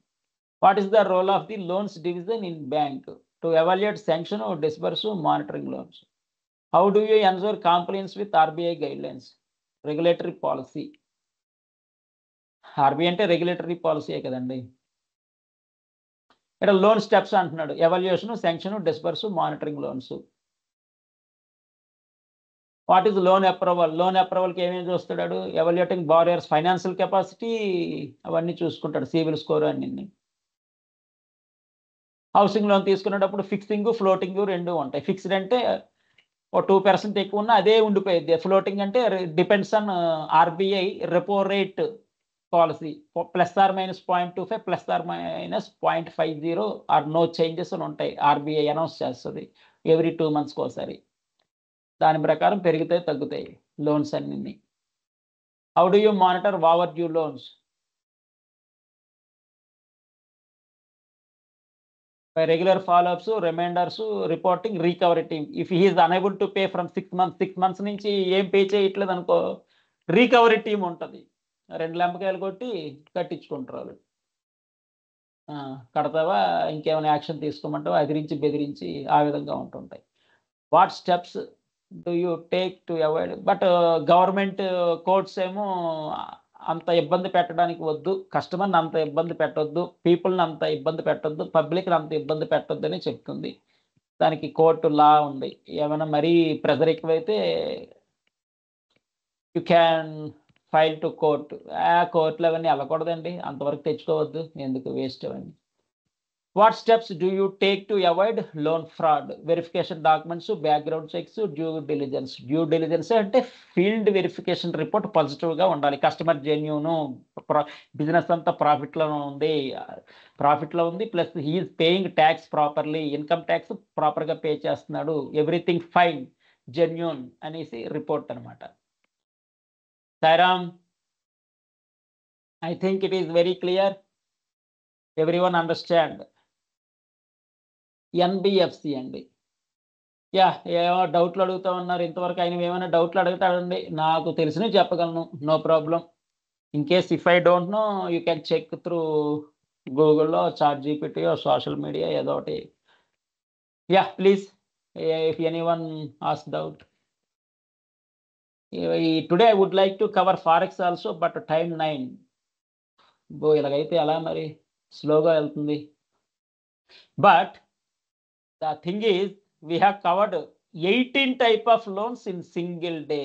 What is the role of the loans division in bank? To evaluate sanction, disburse, monitoring loans. How do you ensure compliance with RBI guidelines? Regulatory policy. RBI అంటే రెగ్యులేటరీ పాలసీయే కదండీ! ఇక్కడ లోన్ స్టెప్స్ అంటున్నాడు. Evaluation, sanction, disburse, monitoring loans. What is loan approval? Loan అప్రూవల్‌కి ఏమేమి చూస్తాడు? ఎవాల్యుయేటింగ్ బారోయర్స్ ఫైనాన్షియల్ కెపాసిటీ అవన్నీ చూసుకుంటాడు. సిబిల్ స్కోర్ అన్నీని. హౌసింగ్ లోన్ తీసుకునేటప్పుడు ఫిక్సింగ్, ఫ్లోటింగ్ 2 ఉంటాయి. ఫిక్స్డ్ అంటే ఓ 2% ఎక్కువ ఉన్నా అదే ఉండిపోయిద్ది. ఫ్లోటింగ్ అంటే depends on RBI repo rate policy. +/-0.25 +/-0.50 or no changes అని ఉంటాయి. ఆర్‌బీఐ అనౌన్స్ చేస్తది. ఎవ్రీ 2 మంత్స్‌కోసారి. దాని ప్రకారం పెరుగుతాయి, తగ్గుతాయి లోన్స్ అన్నీని. How do you monitor overdue loans? By regular follow ups, reminders, reporting, recovery team. If he is unable to pay from 6 months నుంచి ఏం పే చేయట్లేదు అనుకో, రికవరీ టీమ్ ఉంటది. 2 లెంపకాయలు కొట్టి కట్టించుకుంటారు ఆళ్ళు. కడతావా? ఇంకేమైనా యాక్షన్ తీసుకోమంటావా? అదిరించి, బెదిరించి ఆ విధంగా ఉంటుంటాయి. What steps do you take to avoid? But government courts ఏమో అంత ఇబ్బంది పెట్టడానికి వద్దు. కస్టమర్‌ని అంత ఇబ్బంది పెట్టొద్దు. పీపుల్‌ని అంత ఇబ్బంది పెట్టొద్దు. పబ్లిక్‌ని అంత ఇబ్బంది పెట్టొద్దని చెప్తుంది. దానికి కోర్ట్ లా ఉంది. ఏమైనా మరీ ప్రెషర్ ఎక్కువైతే you can file to court. కోర్ట్‌లు అవన్నీ ఎళ్ళకూడదండి. అంతవరకు తెచ్చుకోవద్దు. ఎందుకు వేస్ట్ అవన్నీ. What steps do you take to avoid loan fraud? Verification documents, background checks, due diligence. Due diligence అంటే ఫీల్డ్ వెరిఫికేషన్ రిపోర్ట్ పాజిటివ్‌గా ఉండాలి. కస్టమర్ జెన్యూను, బిజినెస్ అంతా ప్రాఫిట్‌లో ఉంది. Plus he is paying tax properly. Income tax ప్రాపర్‌గా పే చేస్తున్నాడు. ఎవ్రీథింగ్ ఫైన్, జెన్యూన్ అనేసి రిపోర్ట్ అన్నమాట. Sairam. I think it is very clear. Everyone understand. NBFC అండి. ఏవో డౌట్‌లు అడుగుతా ఉన్నారు. ఇంతవరకు ఆయనవేమైనా డౌట్‌లు అడుగుతాడండి. నాకు తెలిసినవి చెప్పగలను. No problem. In case if I don't know you can check through గూగుల్‌లో, చాట్‌జీపీటీ ఆర్ సోషల్ మీడియా ఏదో ఒకటి. Please if anyone ask doubt. Today I would like to cover forex also but time 9. ఇలాగైతే ఎలా మరి? స్లోగా వెళ్తుంది. But the thing is we have covered 18 type of loans in single day.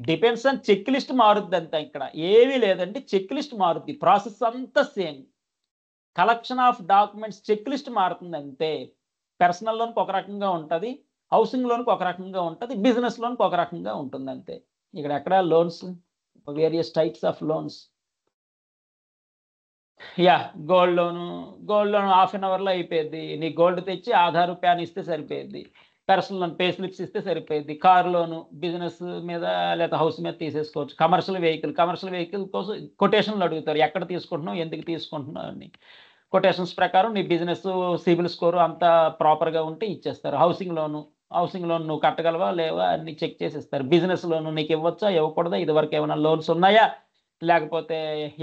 Depends on check list మారుద్దంతా ఇక్కడ. ఏమీ లేదండి. చెక్ లిస్ట్ మారుద్ది. ప్రాసెస్ అంతా same. Collection of documents check list మారుతుంది అంతే. పర్సనల్ లోన్‌కి ఒక రకంగా ఉంటది. హౌసింగ్ లోన్‌కి ఒక రకంగా ఉంటది. బిజినెస్ లోన్‌కి ఒక రకంగా ఉంటుందంతే. ఇక్కడ ఎక్కడ loans, various types of loans. Gold loan half an అవర్‌లో అయిపోయిద్ది. నీ గోల్డ్ తెచ్చి ఆధార్, పాన్ ఇస్తే సరిపోయిద్ది. పర్సనల్ లోన్ పే స్లిప్స్ ఇస్తే సరిపోయిద్ది. కార్ లోను బిజినెస్ మీద లేకపోతే హౌస్ మీద తీసేసుకోవచ్చు. కమర్షియల్ వెహికల్ కోసం కొటేషన్‌లు అడుగుతారు. ఎక్కడ తీసుకుంటున్నావు? ఎందుకు తీసుకుంటున్నావు అని. కొటేషన్స్ ప్రకారం నీ బిజినెస్ సిబిల్ స్కోర్ అంతా ప్రాపర్‌గా ఉంటే ఇచ్చేస్తారు. హౌసింగ్ లోన్ నువ్వు కట్టగలవా? లేవా? అన్ని చెక్ చేసి ఇస్తారు. బిజినెస్ లోన్ నీకు ఇవ్వచ్చా? ఇవ్వకూడదా? ఇదివరకు ఏమైనా లోన్స్ ఉన్నాయా? లేకపోతే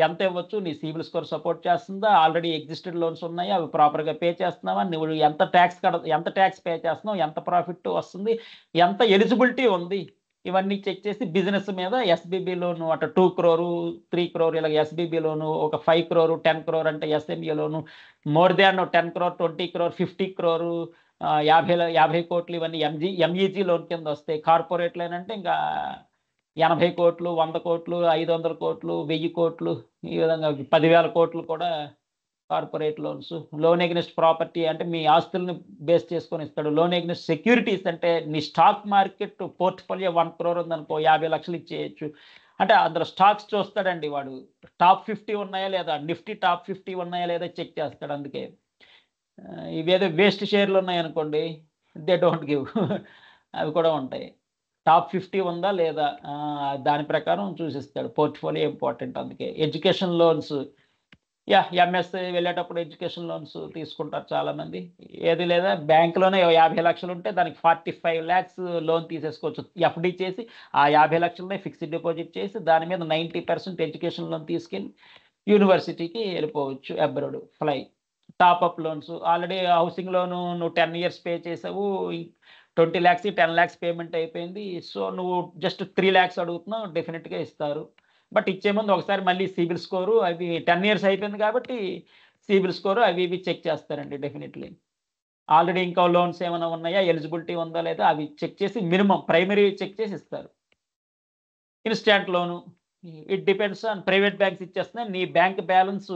ఎంత ఇవ్వచ్చు? నీ సిబిల్ స్కోర్ సపోర్ట్ చేస్తుందా? ఆల్రెడీ ఎగ్జిస్టెడ్ లోన్స్ ఉన్నాయా? అవి ప్రాపర్‌గా పే చేస్తున్నావా? నువ్వు ఎంత టాక్స్ పే చేస్తున్నావు? ఎంత ప్రాఫిట్ వస్తుంది? ఎంత ఎలిజిబిలిటీ ఉంది? ఇవన్నీ చెక్ చేసి బిజినెస్ మీద ఎస్‌బీబీ లోను అటు 2 క్రోర్, 3 క్రోర్ ఇలాగ ఎస్‌బీబీ లోను, ఒక 5 క్రోర్, 10 క్రోర్ అంటే ఎస్‌ఎంఈ లోను, మోర్ దాన్ 10 క్రోర్, 20 క్రోర్, 50 క్రోర్, 50 కోట్లు ఇవన్నీ ఎంఈజీ లోన్ కింద వస్తాయి. కార్పొరేట్ లోన్ అంటే ఇంకా 80 కోట్లు, 100 కోట్లు, 500 కోట్లు, 1000 కోట్లు ఈ విధంగా 10,000 కోట్లు కూడా corporate loans. Loan against property అంటే మీ ఆస్తులను బేస్ చేసుకొని ఇస్తాడు. లోన్ అగైన్స్ట్ సెక్యూరిటీస్ అంటే నీ స్టాక్ మార్కెట్ పోర్ట్‌ఫోలియో 1 crore ఉందనుకో 50 లక్షలు ఇచ్చేయొచ్చు. అంటే అందులో స్టాక్స్ చూస్తాడండి వాడు. టాప్ 50 ఉన్నాయా లేదా? నిఫ్టీ టాప్ 50 ఉన్నాయా లేదా చెక్ చేస్తాడు అందుకే. ఇవేదో వేస్ట్ షేర్‌లు ఉన్నాయనుకోండి దే డోంట్ గివ్. అవి కూడా ఉంటాయి. టాప్ 50 ఉందా లేదా దాని ప్రకారం చూసిస్తాడు. పోర్ట్ఫోలియో ఇంపార్టెంట్, అందుకే ఎడ్యుకేషన్ లోన్స్ ఎంఎస్ వెళ్ళేటప్పుడు ఎడ్యుకేషన్ లోన్స్ తీసుకుంటారు చాలా మంది. ఏది లేదా బ్యాంకులోనే 50 లక్షలు ఉంటే దానికి 45 lakhs లోన్ తీసేసుకోవచ్చు. ఎఫ్డి చేసి ఆ 50 లక్షలనే ఫిక్స్డ్ డిపాజిట్ చేసి దాని మీద 90% ఎడ్యుకేషన్ లోన్ తీసుకెళ్ళి యూనివర్సిటీకి వెళ్ళిపోవచ్చు abroad. Top-up loans already housing లోను నువ్వు 10 years పే చేసావు, 20 lakhs 10 lakhs పేమెంట్ అయిపోయింది. సో నువ్వు జస్ట్ 3 lakhs అడుగుతున్నావు, డెఫినెట్గా ఇస్తారు. బట్ ఇచ్చే ముందు ఒకసారి మళ్ళీ సిబిల్ స్కోరు అవి 10 years అయిపోయింది కాబట్టి సిబిల్ స్కోరు అవి ఇవి చెక్ చేస్తారండి డెఫినెట్లీ. ఆల్రెడీ ఇంకా లోన్స్ ఏమైనా ఉన్నాయా, ఎలిజిబిలిటీ ఉందా లేదా అవి చెక్ చేసి మినిమం ప్రైమరీ చెక్ చేసి ఇస్తారు. Instant loan it depends on private banks ఇచ్చేస్తున్నాయి. నీ బ్యాంక్ బ్యాలెన్స్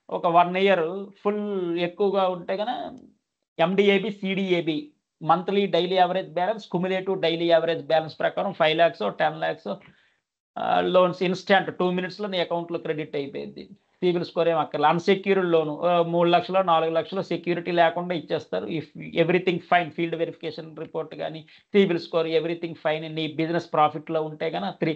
ఒక 1 year ఫుల్ ఎక్కువగా ఉంటే కనుక MDAB CDAB monthly daily average balance cumulative daily average balance ప్రకారం 5 lakhs 10 lakhs లోన్స్ ఇన్స్టాంట్ 2 minutesలో నీ అకౌంట్లో క్రెడిట్ అయిపోయింది. సిబిల్ స్కోర్ ఏం అక్కర్లేదు. అన్సెక్యూర్డ్ లోను 3 లక్షలు 4 లక్షలు సెక్యూరిటీ లేకుండా ఇచ్చేస్తారు. If everything fine, field verification report కానీ సిబిల్ స్కోర్ ఎవ్రీథింగ్ ఫైన్, నీ బిజినెస్ ప్రాఫిట్లో ఉంటే కనుక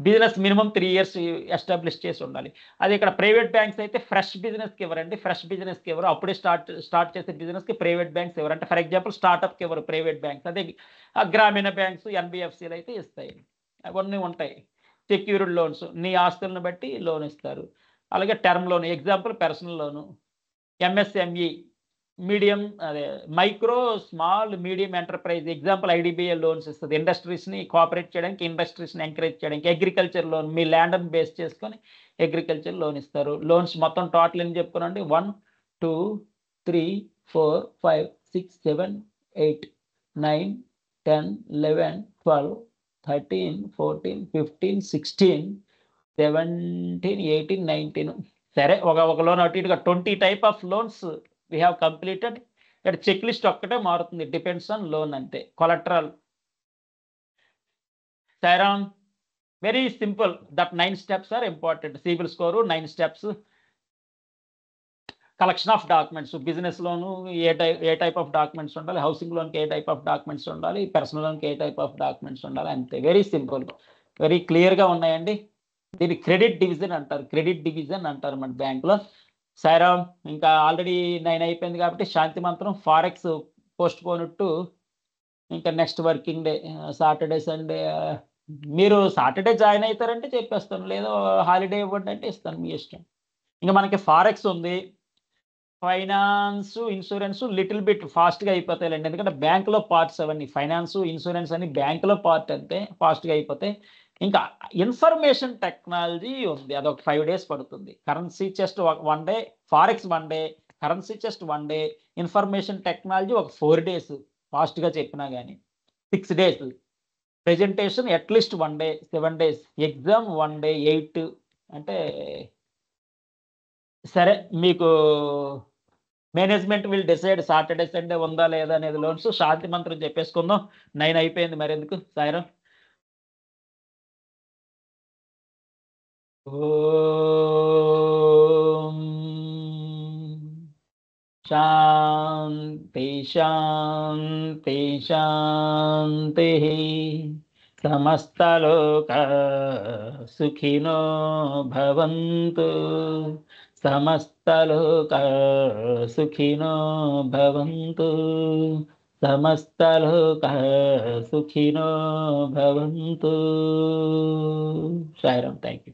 బిజినెస్ మినిమం 3 years ఎస్టాబ్లిష్ చేసి ఉండాలి. అది ఇక్కడ ప్రైవేట్ బ్యాంక్స్ అయితే ఫ్రెష్ బిజినెస్కి ఇవ్వరండి. ఫ్రెష్ బిజినెస్కి ఎవరు, అప్పుడే స్టార్ట్ చేసే బిజినెస్కి ప్రైవేట్ బ్యాంక్స్ ఎవరు అంటే ఫర్ ఎగ్జాంపుల్ స్టార్ట్అప్కి ఎవరు ప్రైవేట్ బ్యాంక్స్. అదే గ్రామీణ బ్యాంక్స్ ఎన్బిఎఫ్సిలు అయితే ఇస్తాయి. అవన్నీ ఉంటాయి. సెక్యూర్డ్ లోన్స్ నీ ఆస్తులను బట్టి లోన్ ఇస్తారు. అలాగే term loan example personal loan, MSME medium అదే micro small medium enterprise example IDBI loans ఇస్తుంది. ఇండస్ట్రీస్ని కోఆపరేట్ చేయడానికి, ఇండస్ట్రీస్ని ఎంకరేజ్ చేయడానికి. అగ్రికల్చర్ లోన్ మీ ల్యాండ్ని బేస్ చేసుకొని అగ్రికల్చర్ లోన్ ఇస్తారు. లోన్స్ మొత్తం టోటల్ ఏం చెప్పుకోనండి 1 2 3 4 5 6 7 8 9 10 11 12 13 14 15 16 17 18 19 సరే ఒక లోన్ అటు ఇటుగా 20 type of loans we have completed. ఇక్కడ చెక్ లిస్ట్ ఒక్కటే మారుతుంది, డిపెండ్స్ ఆన్ లోన్ అంతే. Collateral Sairam very simple, that 9 steps are important. CIBIL score 9 steps, collection of documents. Business loan ఏ టైప్ ఆఫ్ డాక్యుమెంట్స్ ఉండాలి, హౌసింగ్ లోన్కి ఏ టైప్ ఆఫ్ డాక్యుమెంట్స్ ఉండాలి, పర్సనల్ లోన్కి ఏ టైప్ ఆఫ్ డాక్యుమెంట్స్ ఉండాలి, అంతే. వెరీ సింపుల్, వెరీ క్లియర్గా ఉన్నాయండి. దీన్ని క్రెడిట్ డివిజన్ అంటారు మన బ్యాంకులో. సాయిరామ్ ఇంకా ఆల్రెడీ 9 అయిపోయింది కాబట్టి శాంతి మంత్రం ఫారెక్స్ పోస్ట్ పోనట్టు ఇంకా next working day Saturday Sunday. మీరు సాటర్డే జాయిన్ అవుతారంటే చెప్పేస్తాను, లేదా హాలిడే ఇవ్వండి అంటే ఇస్తాను, మీ ఇష్టం. ఇంకా మనకి ఫారెక్స్ ఉంది, ఫైనాన్స్ ఇన్సూరెన్స్ లిటిల్ బిట్ ఫాస్ట్గా అయిపోతాయిలేండి. ఎందుకంటే బ్యాంకులో పార్ట్స్ అవన్నీ, ఫైనాన్స్ ఇన్సూరెన్స్ అని బ్యాంకులో పార్ట్ అంతే ఫాస్ట్గా అయిపోతాయి. ఇంకా ఇన్ఫర్మేషన్ టెక్నాలజీ ఉంది, అదొక 5 days పడుతుంది. Currency chest 1 day, forex 1 day, currency chest 1 day, information technology ఒక 4 days ఫాస్ట్గా చెప్పినా కానీ, 6 days presentation at least 1 day, 7 days, exam 1 day, 8 అంటే సరే. మీకు management will decide Saturday Sunday ఉందా లేదా అనేది లోన్స్. శాంతి మంత్రం చెప్పేసుకుందాం. 9 అయిపోయింది, మరెందుకు సాయిరామ్. ఓం శాంతి శాంతి శాంతి. సమస్తలోక సుఖినో భవంతు, సమస్తలోక సుఖినో భవంతు, సమస్తలోక సుఖినో భవంతు. Sairam, thank you.